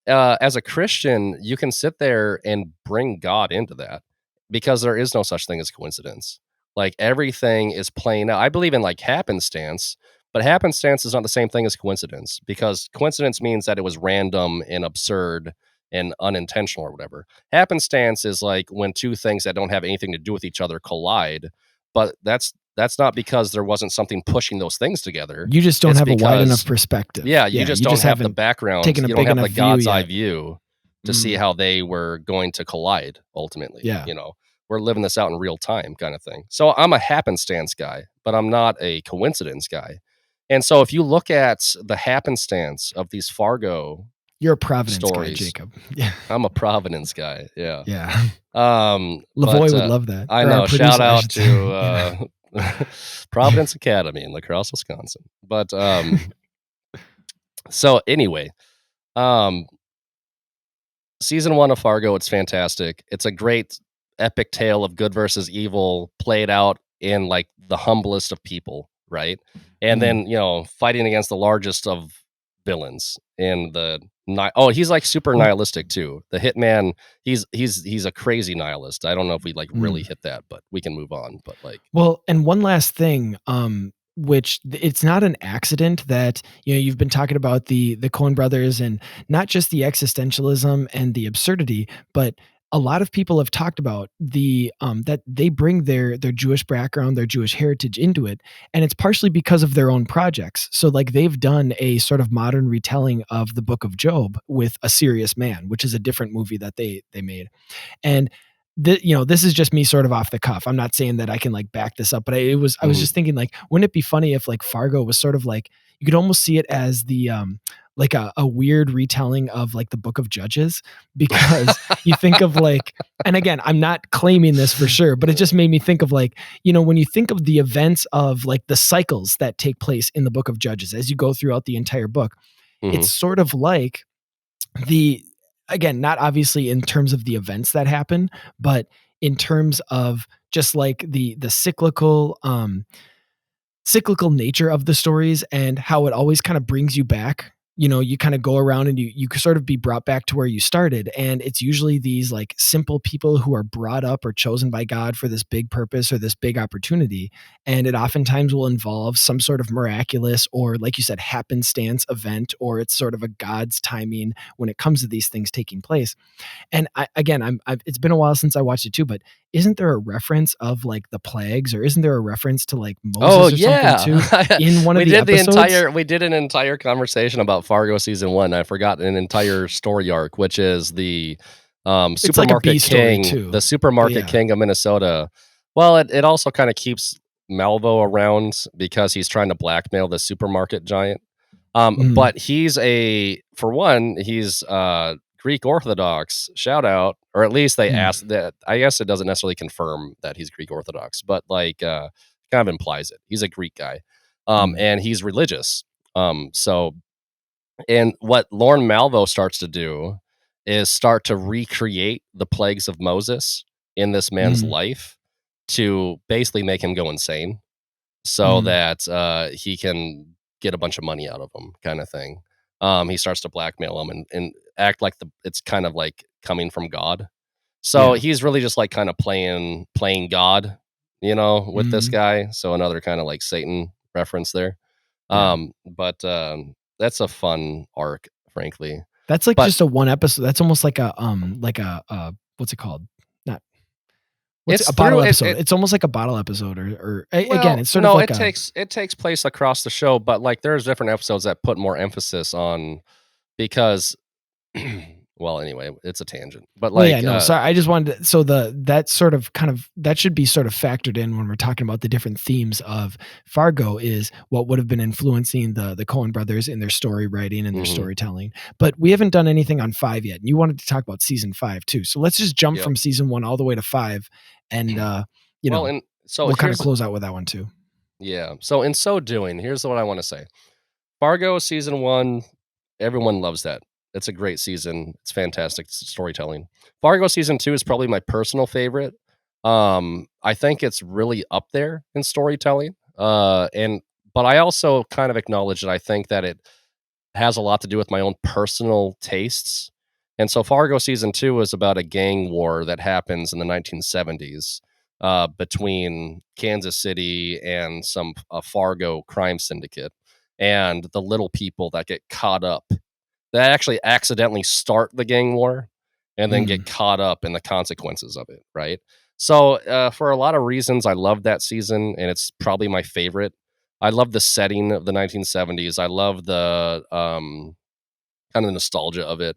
as a Christian, you can sit there and bring God into that because there is no such thing as coincidence. Like everything is playing out. I believe in like happenstance, but happenstance is not the same thing as coincidence because coincidence means that it was random and absurd and unintentional or whatever. Happenstance is like when two things that don't have anything to do with each other collide, but that's not because there wasn't something pushing those things together. You just don't It's have a wide enough because perspective. yeah, you Yeah. just You don't just have the haven't background. taken a You don't big have the enough view God's eye yet. view to see Mm. how they were going to collide ultimately. Yeah. We're living this out in real time kind of thing. So I'm a happenstance guy, but I'm not a coincidence guy. And so if you look at the happenstance of these Fargo You're a Providence guy, stories, Jacob. Yeah. I'm a Providence guy. Yeah. Yeah. But Lavoie would love that. I Or our know, shout producer, I out should say. to Yeah. Providence Academy in La Crosse, Wisconsin. But so anyway, um season 1 of Fargo, it's fantastic. It's a great epic tale of good versus evil played out in like the humblest of people, right? And Mm. then, fighting against the largest of villains in oh, he's like super Well, nihilistic too. The hitman, he's a crazy nihilist. I don't know if we like really mm. hit that, but we can move on. But like Well, and one last thing, which it's not an accident that you've been talking about the Coen brothers and not just the existentialism and the absurdity, but a lot of people have talked about the that they bring their Jewish background, their Jewish heritage into it, and it's partially because of their own projects. So like they've done a sort of modern retelling of the Book of Job with A Serious Man, which is a different movie that they made. And this is just me sort of off the cuff. I'm not saying that I can like back this up, but I was mhm. just thinking like, wouldn't it be funny if like Fargo was sort of like, you could almost see it as the like a weird retelling of like the Book of Judges, because you think of like, and again, I'm not claiming this for sure, but it just made me think of like, when you think of the events of like the cycles that take place in the Book of Judges as you go throughout the entire book, it's Mhm. sort of like the again, not obviously in terms of the events that happen, but in terms of just like the cyclical nature of the stories and how it always kind of brings you back. You kind of go around and you sort of be brought back to where you started. And it's usually these like simple people who are brought up or chosen by God for this big purpose or this big opportunity. And it oftentimes will involve some sort of miraculous or, like you said, happenstance event, or it's sort of a God's timing when it comes to these things taking place. And it's been a while since I watched it too, but isn't there a reference of like the plagues, or isn't there a reference to like Oh Moses or something yeah, too in one of we the did the episodes? we did an entire conversation about Fargo season 1. I forgot an entire story arc, which is the It's like a B story the too, but supermarket yeah. king of Minnesota. Well, it also kind of keeps Malvo around because he's trying to blackmail the supermarket giant. Mhm. But he's Greek Orthodox. Shout out, or at least they Mm. asked that. I guess it doesn't necessarily confirm that he's Greek Orthodox, but like kind of implies it. He's a Greek guy, Mm. and he's religious. So and what Lorne Malvo starts to do is start to recreate the plagues of Moses in this man's Mm. life to basically make him go insane so Mm. that he can get a bunch of money out of him, kind of thing. He starts to blackmail him and act like it's kind of like coming from God. So Yeah. he's really just like kind of playing God, with this Mhm. guy. So another kind of like Satan reference there. Yeah. But that's a fun arc, frankly. That's like But just a one episode. That's almost like what's it called? Not what's it, it's a through bottle it. episode. It's almost like a bottle episode, again, Well, it's sort of no, like a it takes place across the show, but like there's different episodes that put more emphasis on because well, anyway, it's a tangent. But well, yeah, like no, sorry. I just wanted to, so that sort of kind of that should be sort of factored in when we're talking about the different themes of Fargo is what would have been influencing the Coen brothers in their story writing and their mhm, storytelling. But we haven't done anything on 5 yet. And you wanted to talk about season 5 too. So let's just jump yep. from season 1 all the way to 5 and you Well, know, and so we'll kind of here's close out with that one too. yeah. So in so doing, here's what I want to say. Fargo season 1, everyone loves that. It's a great season. It's fantastic storytelling. Fargo season 2 is probably my personal favorite. I think it's really up there in storytelling. But I also kind of acknowledge that I think that it has a lot to do with my own personal tastes. And so Fargo season 2 is about a gang war that happens in the 1970s between Kansas City and some Fargo crime syndicate and the little people that get caught up that actually accidentally start the gang war and then Mm, get caught up in the consequences of it, right? So, for a lot of reasons, I love that season, and it's probably my favorite. I love the setting of the 1970s. I love the kind of nostalgia of it.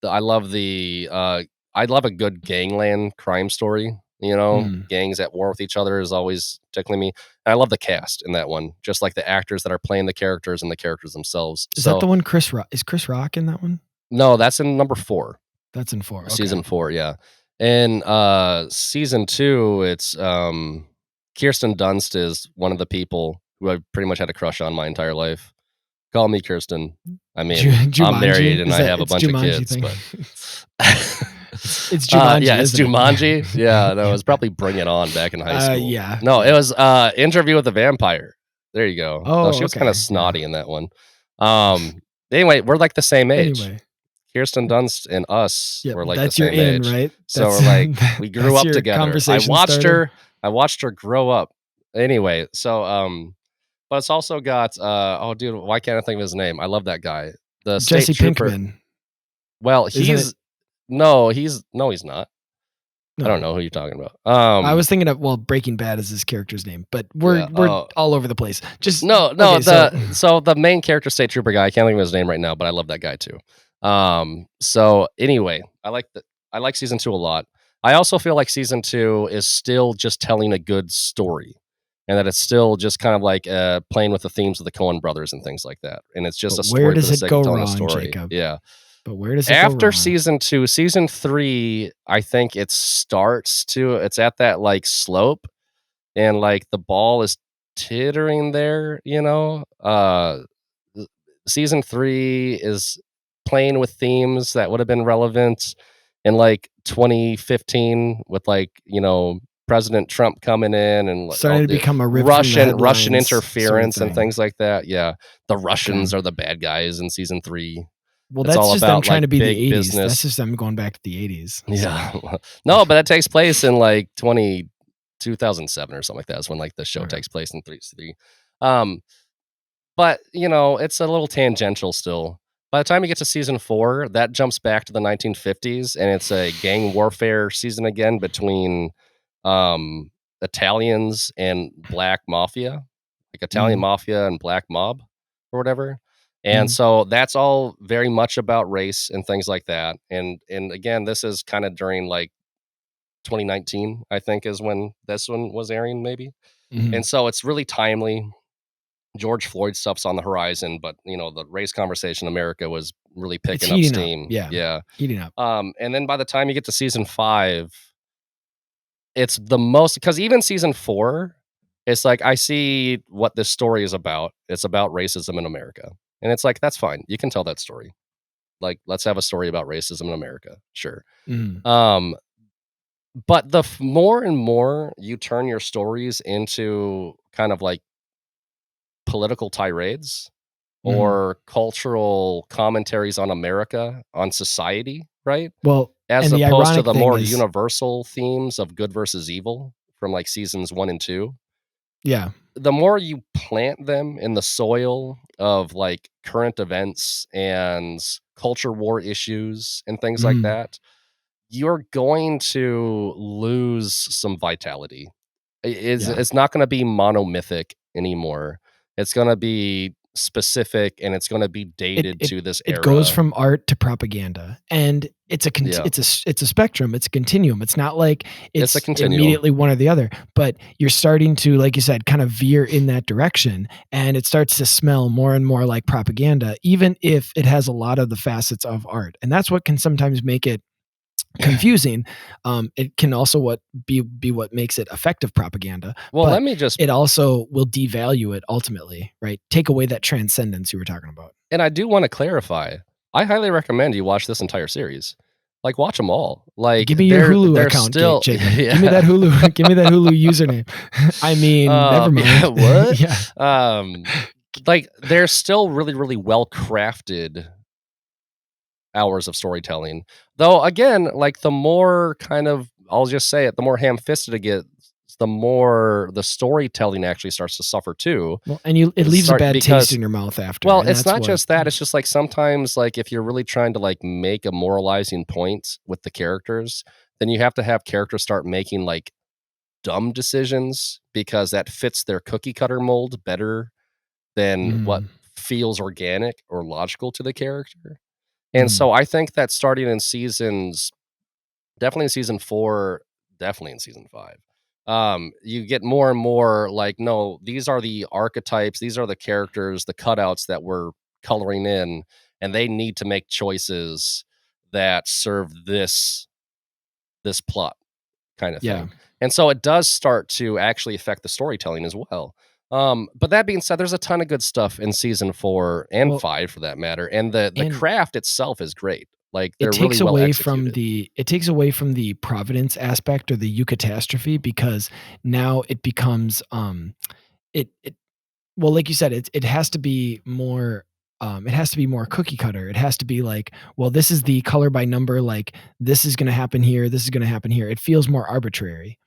I love I love a good gangland crime story. mm. Gangs at war with each other is always tickling me. And I love the cast in that one, just like the actors that are playing the characters and the characters themselves. Is that So the one Chris Rock? Is Chris Rock in that one? no, that's in number 4. That's in 4. Okay. Season 4, yeah. And, season 2, it's, Kirsten Dunst is one of the people who I've pretty much had a crush on my entire life. Call me Kirsten. I mean, I'm married Jumanji? and Is I that have a it's bunch of Jumanji kids, thing? but It's Jumanji, yeah, it's isn't Jumanji. Yeah, no, it it? was probably Bring It On back in high school. Yeah, No, it yeah. was, Interview with the Vampire. There you go. No, Oh, she was kinda okay, yeah. snotty in that one. Um, anyway, we're, like, the same age. Anyway, Kirsten Dunst and us yep, were, like, the that's your same in, age. right? So That's we're, like we grew that's up your together. conversation starter? I watched her grow up. Anyway, so, but it's also got, oh, dude, why can't I think of his name? I love that guy. The state Jesse trooper. Pinkman, Well, isn't it? he's not. I don't No. know who you're talking about. I was thinking of, well, Breaking Bad is his character's name, but Yeah, we're all over the place. Just no, okay, so the main character state trooper guy, I can't think of his name right now, but I love that guy too. So anyway, I like season 2 a lot. I also feel like season 2 is still just telling a good story. And that it's still just kind of like playing with the themes of the Coen brothers and things like that. And it's just but a where story for does the it sake of go telling a wrong, story. Jacob? Yeah. But where does it go After wrong? season 2, season 3, I think it's at that like slope and like the ball is tittering there, season 3 is playing with themes that would have been relevant in like 2015 with like, President Trump coming in and all Starting to the become a rip from the Russian headlines sort of interference and thing. things like that. Yeah. The Okay. Russians are the bad guys in season 3. Well, It's that's all just them about trying like to be the big 80s. That's business. just them going back to the 80s. Yeah. So, No, but that takes place in like 2007 or something like that is when like the show okay. takes place in 3. Um, but it's a little tangential still. By the time you get to season 4, that jumps back to the 1950s, and it's a gang warfare season again between um, Italians and black mafia, like Italian Mhm, mafia and black mob or whatever. And mhm, so that's all very much about race and things like that. And again, this is kind of during like 2019, I think, is when this one was airing, maybe. mhm. And so it's really timely. George Floyd stuff's on the horizon, but the race conversation in America was really It's picking up heating up. steam. Yeah, Yeah. heating up. And then by the time you get to season 5, it's the most because even season 4, it's like I see what this story is about. It's about racism in America. And it's like, that's fine. You can tell that story. Like, let's have a story about racism in America. Sure. Mhm, Um, but the more and more you turn your stories into kind of like political tirades mhm. or cultural commentaries on America, on society, right? Well, As and the opposed to ironic the thing more is universal themes of good versus evil from like seasons 1 and 2, yeah, the more you plant them in the soil of like current events and culture war issues and things like mhm, that, you're going to lose some vitality. yeah. It's not gonna be monomythic anymore. It's gonna be specific, and it's gonna be It dated it to this it goes era. from art to propaganda, and Yeah. it's a spectrum, it's a continuum. It's not like It's a it's continuum. immediately one or the other, but you're starting to, like you said, kind of veer in that direction, and it starts to smell more and more like propaganda, even if it has a lot of the facets of art, and that's what can sometimes make it confusing. It can also be what makes it effective propaganda, Well, let but me just it also will devalue it ultimately, right? Take away that transcendence you were talking about. and I do wanna clarify, I highly recommend you watch this entire series. Like, watch them all. Like, Give me your they're Hulu account, still Jacob. Give me that yeah. Hulu. Give me that Hulu username. I mean, never Yeah, mind. what? Yeah. Um, like, they're still really, really well crafted hours of storytelling. Though again, like the more kind of I'll just say it, the more ham-fisted it gets, the more the storytelling actually starts to suffer too. Well, and you it Is leaves a start bad taste because in your mouth after, well, and it's that's not what. just that, it's just like sometimes like if you're really trying to like make a moralizing point with the characters, then you have to have characters start making like dumb decisions because that fits their cookie cutter mold better than what Mm, feels organic or logical to the character. And mm. so I think that starting in seasons definitely in season 4, definitely in season 5, you get more and more like, no, these are the archetypes, these are the characters, the cutouts that we're coloring in, and they need to make choices that serve this plot kind of Yeah. thing. And so it does start to actually affect the storytelling as well. But that being said, there's a ton of good stuff in season 4 and Well, 5 for that matter, and the and craft itself is great. Like it they're really takes well away from executed. the providence aspect or the eucatastrophe because now it becomes it well, like you said, it has to be more it has to be more cookie cutter. It has to be like, well, this is the color by number, like this is gonna happen here, this is gonna happen here. It feels more arbitrary.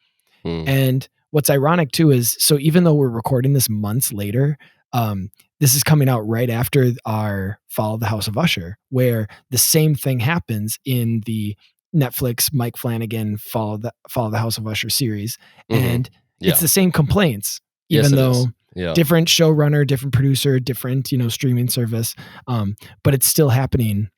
Mm, And what's ironic too is so even though we're recording this months later, um, this is coming out right after our Fall of the House of Usher, where the same thing happens in the Netflix Mike Flanagan Fall of the House of Usher series. mhm. And it's Yeah. the same complaints, Yes, even it is. though Yeah. different showrunner, different producer, different, streaming service. But it's still happening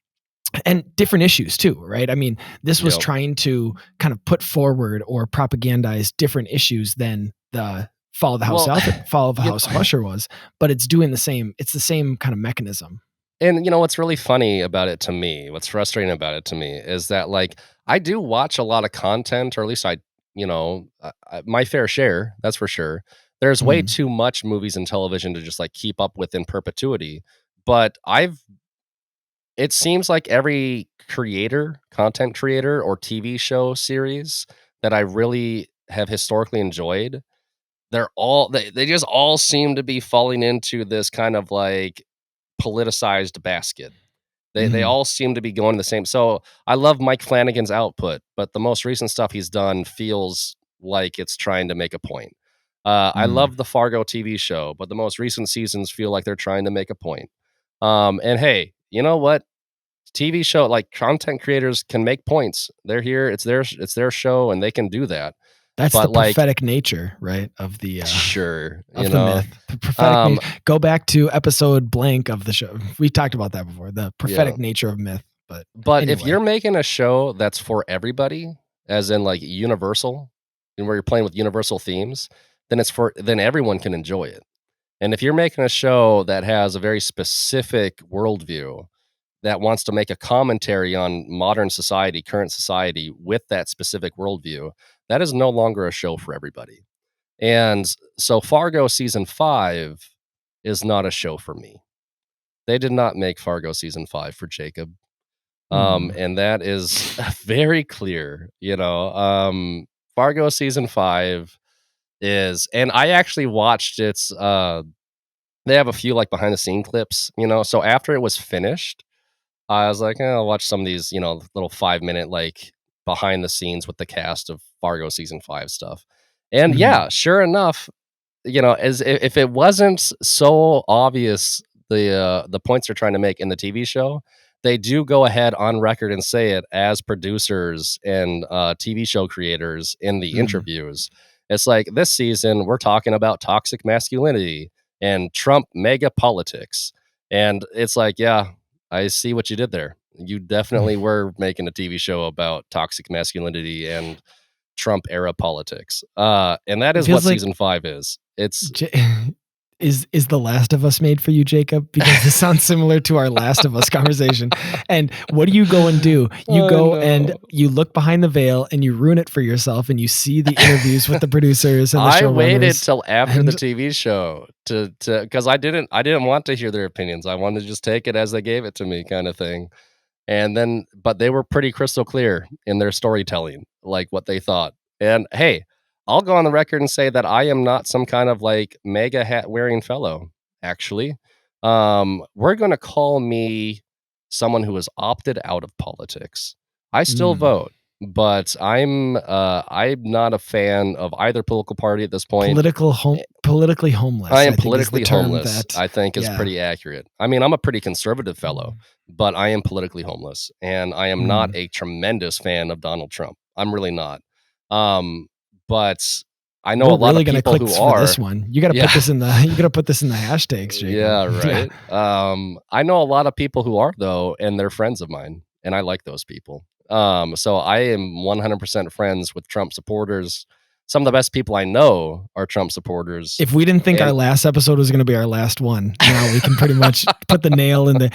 and different issues too, right? I mean, this was Yep. trying to kind of put forward or propagandize different issues than the Well, Fall of the you House of Usher was, but it's doing the same. It's the same kind of mechanism. and what's really funny about it to me, what's frustrating about it to me is that, like, I do watch a lot of content, or at least my fair share, that's for sure. There's way Mhm. too much movies and television to just, like, keep up with in perpetuity, but I've it seems like every content creator or TV show series that I really have historically enjoyed, they just all seem to be falling into this kind of like politicized basket. They Mhm. all seem to be going the same. So I love Mike Flanagan's output, but the most recent stuff he's done feels like it's trying to make a point. I Mm. love the Fargo TV show, but the most recent seasons feel like they're trying to make a point. And hey, you know what? TV show like content creators can make points. They're here. It's their show, and they can do that. That's the But like, prophetic nature, right, sure, of the myth. The prophetic um, nature. Go back to episode blank of the show. We talked about that before, the yeah. prophetic nature of myth, but But if anyway. you're making a show that's for everybody, as in like universal, and where you're playing with universal themes, then everyone can enjoy it. And if you're making a show that has a very specific worldview that wants to make a commentary on modern society, current society with that specific worldview, that is no longer a show for everybody. And so Fargo season 5 is not a show for me. They did not make Fargo season 5 for Jacob. Hmm. And that is very clear, Fargo season 5 is, and I actually watched its, they have a few like behind the scene clips, so after it was finished, I was like, I'll watch some of these, little 5-minute like behind the scenes with the cast of Fargo season 5 stuff. And Mhm. yeah, sure enough, as if it wasn't so obvious the points they're trying to make in the TV show, they do go ahead on record and say it as producers and TV show creators in the Mhm. interviews. It's like this season we're talking about toxic masculinity and Trump mega politics, and it's like, yeah, I see what you did there. You definitely were making a TV show about toxic masculinity and Trump era politics. And that It is what feels like season 5 is. It's Ja is The Last of Us made for you, Jacob? Because this sounds similar to our Last of Us conversation. And what do you go and do? You I go and know. you look behind the veil and you ruin it for yourself and you see the interviews with the producers and the I waited showrunners till after the and TV show to because I didn't want to hear their opinions. I wanted to just take it as they gave it to me kind of thing. And then but they were pretty crystal clear in their storytelling, like what they thought. And hey, I'll go on the record and say that I am not some kind of like mega hat wearing fellow, actually. We're gonna call me someone who has opted out of politics. I still mm, vote, but I'm not a fan of either political party at this point. politically I homeless, am I think is the politically term homeless, that I think is yeah. pretty accurate. I mean, I'm a pretty conservative fellow, Mm, but I am politically homeless, and I am not mhm. a tremendous fan of Donald Trump. I'm really not. Um, but I know We're a lot of really gonna people click who for this are. one. You gotta put Yeah. this in the you gotta put this in the hashtags, Jacob. Yeah, Yeah. right. I know a lot of people who are though, and they're friends of mine, and I like those people. So I am 100% friends with Trump supporters. Some of the best people I know are Trump supporters, If we didn't think our and last episode was going to be our last one, now we can pretty much put the nail in the,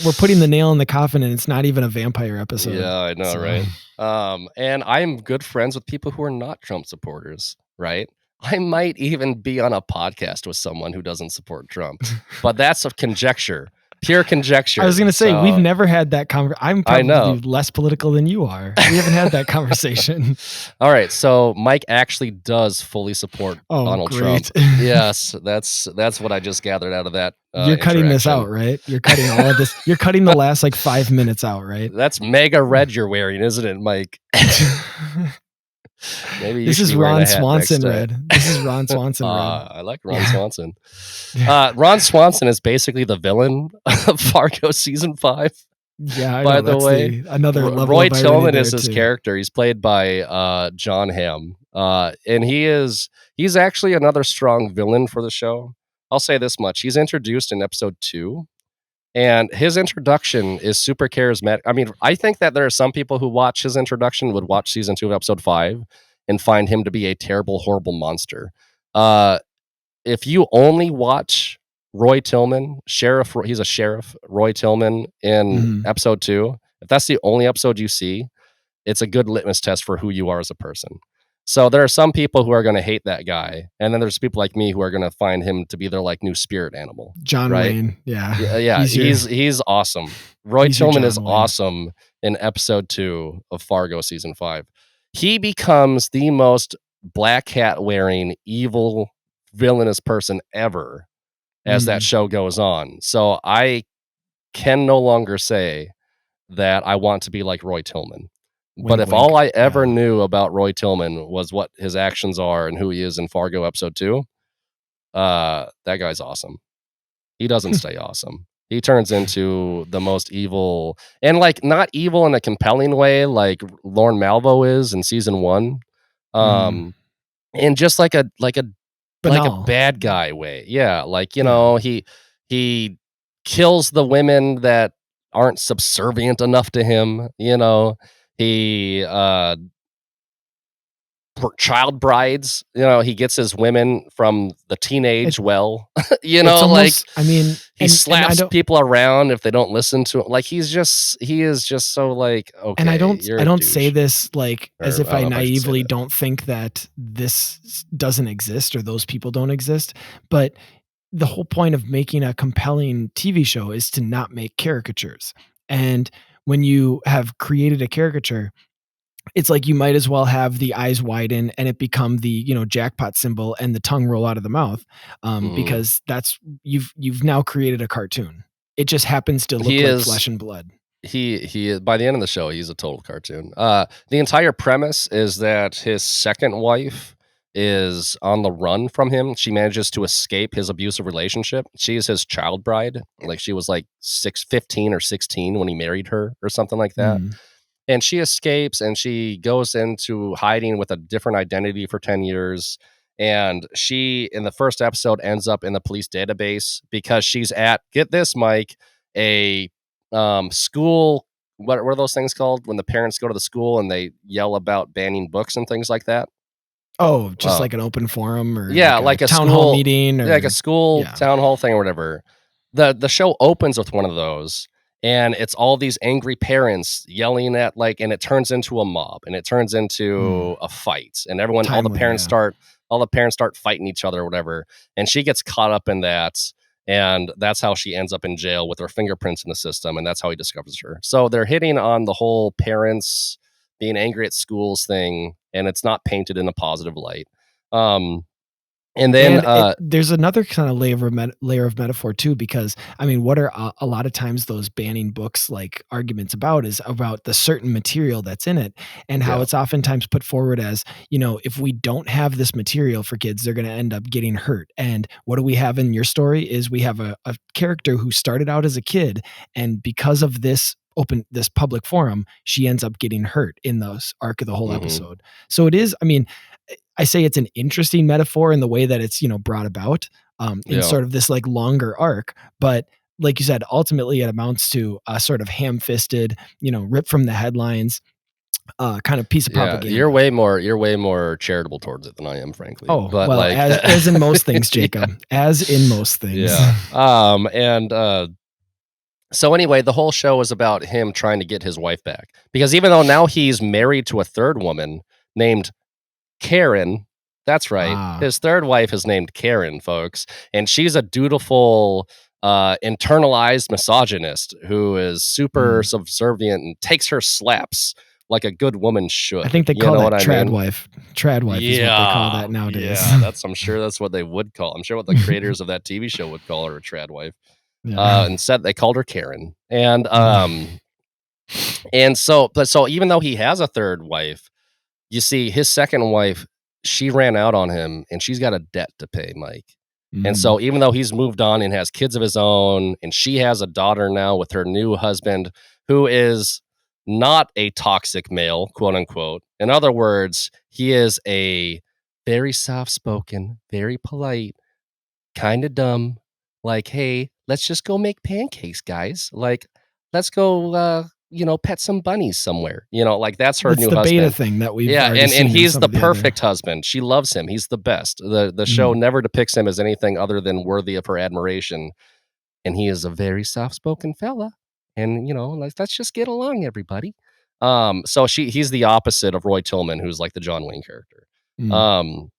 we're putting the nail in the coffin and it's not even a vampire episode. yeah, I know, So right? And I'm good friends with people who are not Trump supporters, right? I might even be on a podcast with someone who doesn't support Trump, but that's a conjecture, pure I was conjecture. going to say, we've So never had that conversation. I'm I probably know. less political than you are. We haven't had that conversation. All right, so Mike actually does fully support Oh, Donald Trump. great. Yes, that's what I just gathered out of that You're cutting this out, interaction. right? You're cutting all of this. You're cutting the last like 5 minutes out, right? That's mega red you're wearing, isn't it, Mike? Maybe you This should is be wearing Ron a hat next Swanson time. red. This is Ron Swanson red. I like Ron Yeah. Swanson. Ron Swanson is basically the villain of Fargo season 5, Yeah, I by know. the That's way. the another level Roy of irony Tillman there is his too. character. He's played by John Hamm. And he's actually another strong villain for the show. I'll say this much. He's introduced in episode 2, and his introduction is super charismatic. I mean, I think that there are some people who watch his introduction would watch season 2 of episode 5 and find him to be a terrible, horrible monster. Uh, if you only watch Roy Tillman, he's a sheriff, Roy Tillman in Mhm. episode 2. If that's the only episode you see, it's a good litmus test for who you are as a person. So there are some people who are going to hate that guy, and then there's people like me who are going to find him to be their like new spirit animal, John right? Wayne. Yeah. Yeah, he's awesome. Roy He's your Tillman is John Wayne. awesome in episode 2 of Fargo season 5. He becomes the most black hat wearing evil villainous person ever as that show goes on. So I can no longer say that I want to be like Roy Tillman. But Wink, if all wink. I ever Yeah. knew about Roy Tillman was what his actions are and who he is in Fargo episode 2, that guy's awesome. He doesn't stay awesome. He turns into the most evil, and like not evil in a compelling way like Lorne Malvo is in season 1. And just like a Banal. bad guy way. Yeah, like, Yeah. he kills the women that aren't subservient enough to him, He child brides, he gets his women from the teenage It, well, it's like almost, I mean, he and I slaps don't, people around if they don't listen to him. Like he is just so like, and okay, you're I a don't say douche. this like as Or if I don't I know if I should say naively that. don't think that this doesn't exist or those people don't exist, but the whole point of making a compelling TV show is to not make caricatures. And when you have created a caricature, it's like you might as well have the eyes widen and it become the, jackpot symbol and the tongue roll out of the mouth, Mhm. because that's you've now created a cartoon. It just happens to He look like is flesh and blood. he by the end of the show, he's a total cartoon. The entire premise is that his second wife is on the run from him. She manages to escape his abusive relationship. She is his child bride. Like she was like 15 or 16 when he married her or something like that. Mm. And she escapes and she goes into hiding with a different identity for 10 years. And she, in the first episode, ends up in the police database because she's at, get this, Mike, a school. What are those things called when the parents go to the school and they yell about banning books and things like that? Oh, just Uh, like an open forum or yeah, like a like a town hall school, meeting like a or school yeah. town hall thing or whatever. The show opens with one of those, and it's all these angry parents yelling at and it turns into a mob, and it turns into Mm. a fight, and Timely, yeah. all the parents start fighting each other or whatever, and she gets caught up in that, and that's how she ends up in jail with her fingerprints in the system, and that's how he discovers her. So they're hitting on the whole parents being angry at schools thing, and it's not painted in a positive light. Um, and then And there's another kind of layer of metaphor too, because I mean, what are a lot of times those banning books like arguments about is about the certain material that's in it, and how yeah, it's oftentimes put forward as, if we don't have this material for kids, they're going to end up getting hurt. And what do we have in your story is we have a character who started out as a kid, and because of this public forum, she ends up getting hurt in the arc of the whole hmm episode. So it is, I mean, I say it's an interesting metaphor in the way that it's, brought about, in yeah, sort of this like longer arc. But like you said, ultimately it amounts to a sort of ham-fisted, rip from the headlines, kind of piece of yeah. propaganda. You're way more charitable towards it than I am, frankly. Oh, But well, like, as in most things, yeah, Jacob, as in most things. yeah. And so anyway, the whole show is about him trying to get his wife back because even though now he's married to a third woman named Karen. That's right. Ah, His third wife is named Karen, folks, and she's a dutiful, internalized misogynist who is super mm. subservient and takes her slaps like a good woman I should. think they You call know that what I trad mean? wife. Trad wife is what they call Yeah, that nowadays. yeah. I'm sure that's what they would call. I'm sure what the creators of that TV show would call her a trad wife. Yeah. Instead, they called her Karen, and Mm. so even though he has a third wife, you see, his second wife, she ran out on him and she's got a debt to pay, Mike. And Mm. so even though he's moved on and has kids of his own, and she has a daughter now with her new husband, who is not a toxic male, quote unquote. In other words, he is a very soft spoken, very polite, kind of dumb. Like, hey, let's just go make pancakes, guys. Like, let's go, pet some bunnies somewhere. Like that's her That's new the beta husband. thing that we've Yeah, already and seen in he's some the of the other. perfect husband. She loves him. He's the best. The show Mm. never depicts him as anything other than worthy of her admiration. And he is a very soft-spoken fella. And let's just get along, everybody. So he's the opposite of Roy Tillman, who's like the John Wayne character. Mm. Um,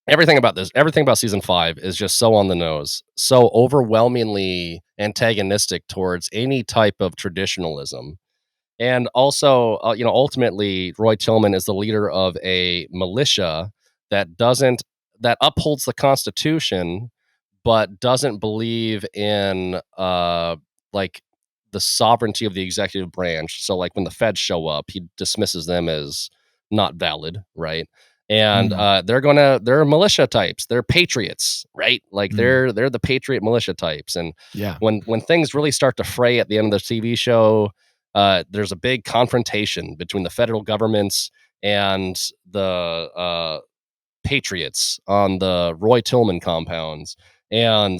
everything about season 5 is just so on the nose, so overwhelmingly antagonistic towards any type of traditionalism. And also, ultimately, Roy Tillman is the leader of a militia that doesn't that upholds the Constitution, but doesn't believe in like the sovereignty of the executive branch. So, like when the feds show up, he dismisses them as not valid, right? And Mm. they're militia types. They're patriots, right? Like Mm. they're the patriot militia types. And Yeah. when things really start to fray at the end of the TV show, there's a big confrontation between the federal governments and the patriots on the Roy Tillman compounds. And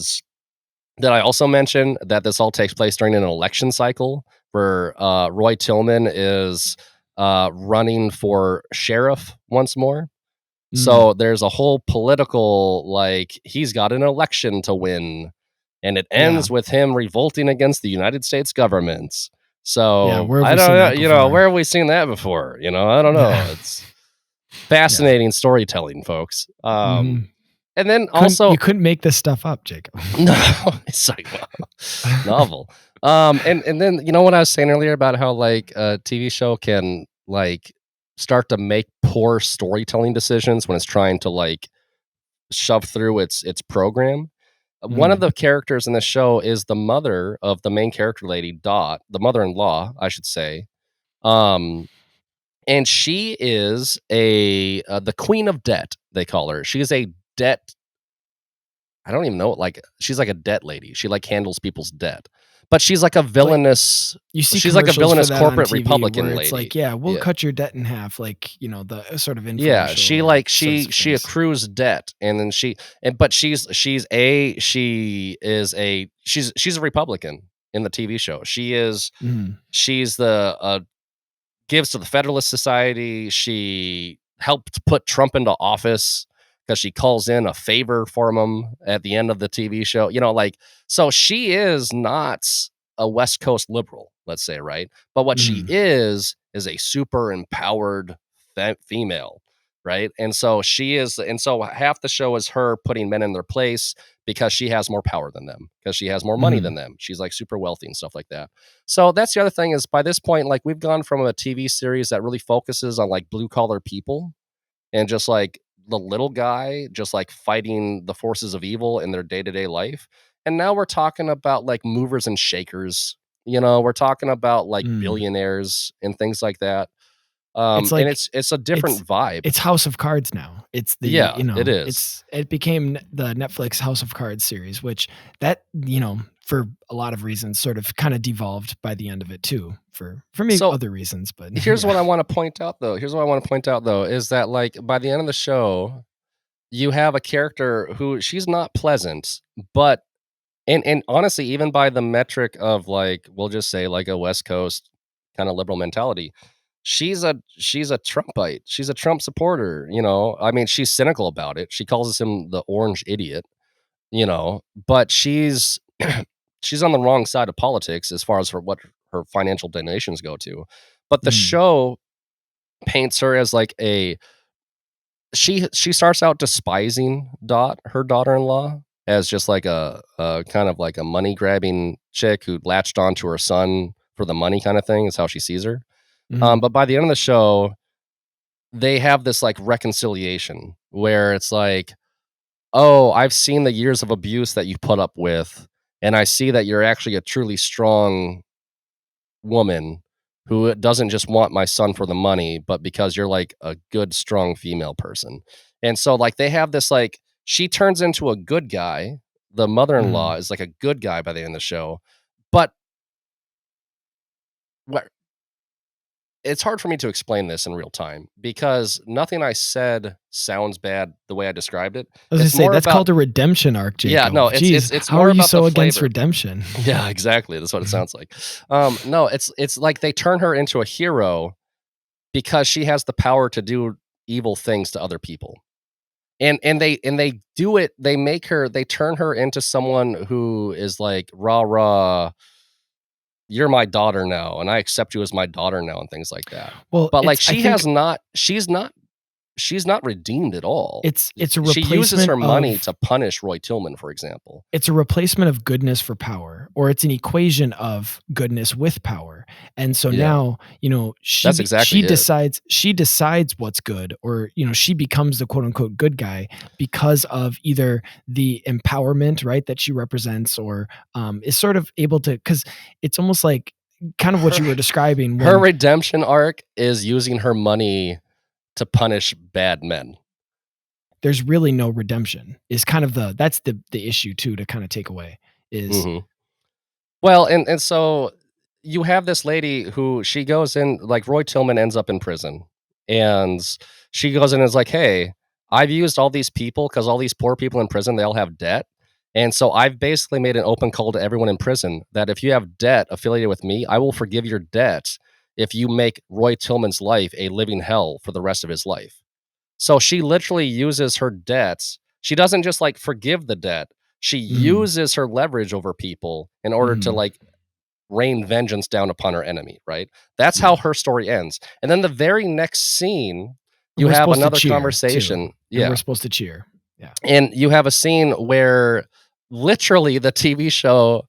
then I also mention that this all takes place during an election cycle where Roy Tillman is running for sheriff once more. Mm. So there's a whole political, like, he's got an election to win, and it Yeah. ends with him revolting against the United States government. Yeah. So Where have I we don't seen know, that before? where have we seen that before? I don't know. Yeah. It's Yeah. fascinating storytelling, folks. Mhm. And then You also, couldn't make this stuff up, Jacob. no, it's like, wow, novel. And then what I was saying earlier about how like a TV show can like start to make poor storytelling decisions when it's trying to like shove through its program. One of Mm. the characters in the show is the mother of the main character lady, Dot, the mother-in-law, I should say. Um, and she is the queen of debt, they call her. She is a debt. I don't even know, like she's like a debt lady. She like handles people's debt. But Like, you see she's like a commercials for villainous that on corporate TV where Republican it's like, lady. "Yeah, we'll Yeah. cut your debt in half," like, the sort of Yeah, infomercial she or like sorts of she things. accrues debt, and then but she's a Republican in the TV show. Mhm. She's the gives to the Federalist Society. She helped put Trump into office because she calls in a favor for him at the end of the TV show. So she is not a West Coast liberal, let's say, right? But what she Mhm. is a super empowered female, right? And so half the show is her putting men in their place because she has more power than them, because she has more money than Mhm. them. She's like super wealthy and stuff like that. So that's the other thing is by this point, like we've gone from a TV series that really focuses on like blue collar people and just like the little guy, just like fighting the forces of evil in their day to day life. And now we're talking about like movers and shakers. We're talking about like Mm. billionaires and things like that. It's And like it's a it's different vibe. it's House of Cards now. It's Yeah, it is. it became the Netflix House of Cards series, which that, for a lot of reasons sort of kinda devolved by the end of it too, for maybe So other reasons, but here's what yeah. I want to point out though. Here's what I want to point out though is that like by the end of the show, you have a character who she's not pleasant, but and honestly, even by the metric of like, we'll just say like a West Coast kind of liberal mentality, she's a Trumpite. She's a Trump supporter. I mean, she's cynical about it. She calls him the orange idiot, but she's on the wrong side of politics as far as what her financial donations go to. But the Mm. show paints her as like she starts out despising Dot, her daughter-in-law, as just like a kind of like a money grabbing chick who latched onto her son for the money kind of thing is how she sees her. Mhm. But by the end of the show, they have this like reconciliation where it's like, oh, I've seen the years of abuse that you put up with, and I see that you're actually a truly strong woman who doesn't just want my son for the money, but because you're like a good, strong female person. And so, like, they have this, like, she turns into a good guy. The mother in law Mhm. is like a good guy by the end of the show. But what it's hard for me to explain this in real time because nothing I said sounds bad the way I described it. I was gonna It's say, more that's about, called a redemption arc, yeah, Jacob. no, Jeez, it's how more are you about the so against flavor. redemption? Yeah, exactly. That's what it sounds like. No, it's like they turn her into a hero because she has the power to do evil things to other people. And they do it, they turn her into someone who is like, "Rah, rah, you're my daughter now, and I accept you as my daughter now," and things like that. Well, But, like, it's I think she's not she's not redeemed at all. It's a She uses replacement her money of to punish Roy Tillman, for example. it's a replacement of goodness for power, or it's an equation of goodness with power. And so Yeah. now, That's exactly it. she decides what's good, or she becomes the quote unquote good guy because of either the empowerment, right, that she represents, or is sort of able to, because it's almost like kind of what you were describing Her when redemption arc is using her money to punish bad men. there's really no redemption is kind of that's the issue too, to kind of take away is Mhm. Well, and so you have this lady who she goes in, like Roy Tillman ends up in prison, and she goes in and is like, "Hey, I've used all these people because all these poor people in prison, they all have debt. And so I've basically made an open call to everyone in prison that if you have debt affiliated with me, I will forgive your debt if you make Roy Tillman's life a living hell for the rest of his life." So she literally uses her debts. She doesn't just like forgive the debt. She mm, uses her leverage over people in order to mm, like rain vengeance down upon her enemy, right? That's yeah. how her story ends. And then the very next scene, And you we're have supposed to another cheer too. conversation. And we're Yeah. supposed to cheer. Yeah. And you have a scene where literally the TV show,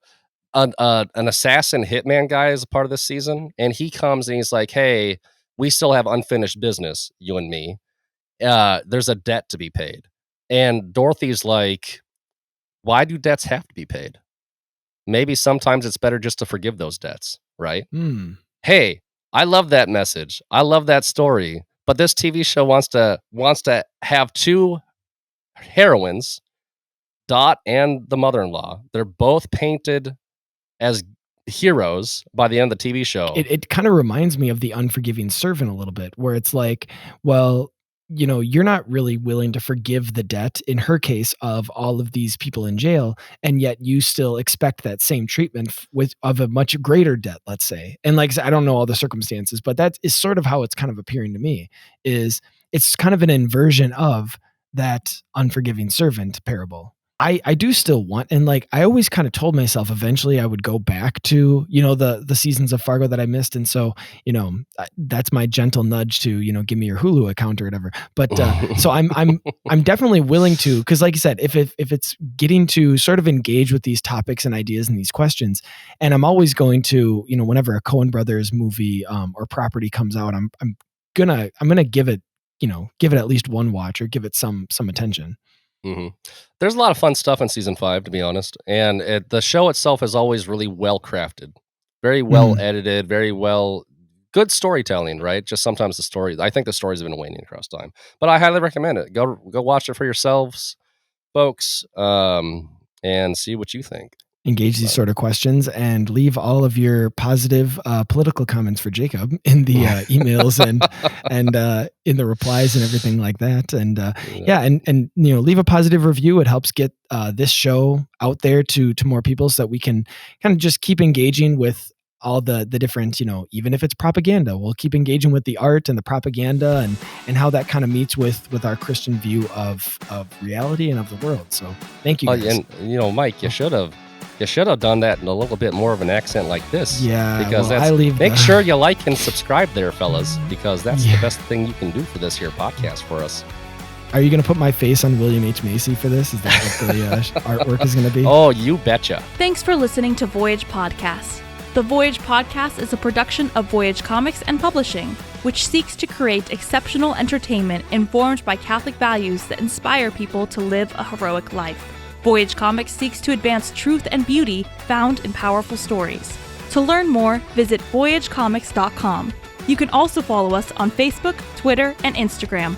an assassin hitman guy is a part of this season. And he comes and he's like, "Hey, we still have unfinished business, you and me. There's a debt to be paid." And Dorothy's like, "Why do debts have to be paid? Maybe sometimes it's better just to forgive those debts, right?" Mm. Hey, I love that message. I love that story. But this TV show wants to have two heroines, Dot and the mother-in-law. They're both painted as heroes by the end of the TV show. It kind of reminds me of the unforgiving servant a little bit, where it's like, well, you're not really willing to forgive the debt in her case of all of these people in jail, and yet you still expect that same treatment with of a much greater debt, let's say. And like I said, I don't know all the circumstances, but that is sort of how it's kind of appearing to me. Is it's kind of an inversion of that unforgiving servant parable. I do still want, and like I always kind of told myself eventually I would go back to the seasons of Fargo that I missed, and so that's my gentle nudge to give me your Hulu account or whatever. But so I'm definitely willing to, because like you said, if it's getting to sort of engage with these topics and ideas and these questions, and I'm always going to whenever a Coen Brothers movie or property comes out, I'm gonna give it at least one watch or give it some attention. Mhm. There's a lot of fun stuff in season 5, to be honest, and the show itself is always really well crafted, very well Mhm. edited, very well good storytelling, right? Just sometimes I think the stories have been waning across time, but I highly recommend it. Go watch it for yourselves, folks, and see what you think. Engage these But sort of questions and leave all of your positive political comments for Jacob in the emails and in the replies and everything like that. And yeah. and leave a positive review. It helps get this show out there to more people so that we can kind of just keep engaging with all the different, even if it's propaganda, we'll keep engaging with the art and the propaganda and how that kind of meets with our Christian view of reality and of the world. So thank you guys. And Mike, you should have done that in a little bit more of an accent like this. Yeah, Because well, make sure you like and subscribe there, fellas, because that's Yeah. the best thing you can do for this here podcast for us. Are you going to put my face on William H. Macy for this? Is that what the artwork is going to be? Oh, you betcha. Thanks for listening to Voyage Podcast. The Voyage Podcast is a production of Voyage Comics and Publishing, which seeks to create exceptional entertainment informed by Catholic values that inspire people to live a heroic life. Voyage Comics seeks to advance truth and beauty found in powerful stories. To learn more, visit voyagecomics.com. You can also follow us on Facebook, Twitter, and Instagram.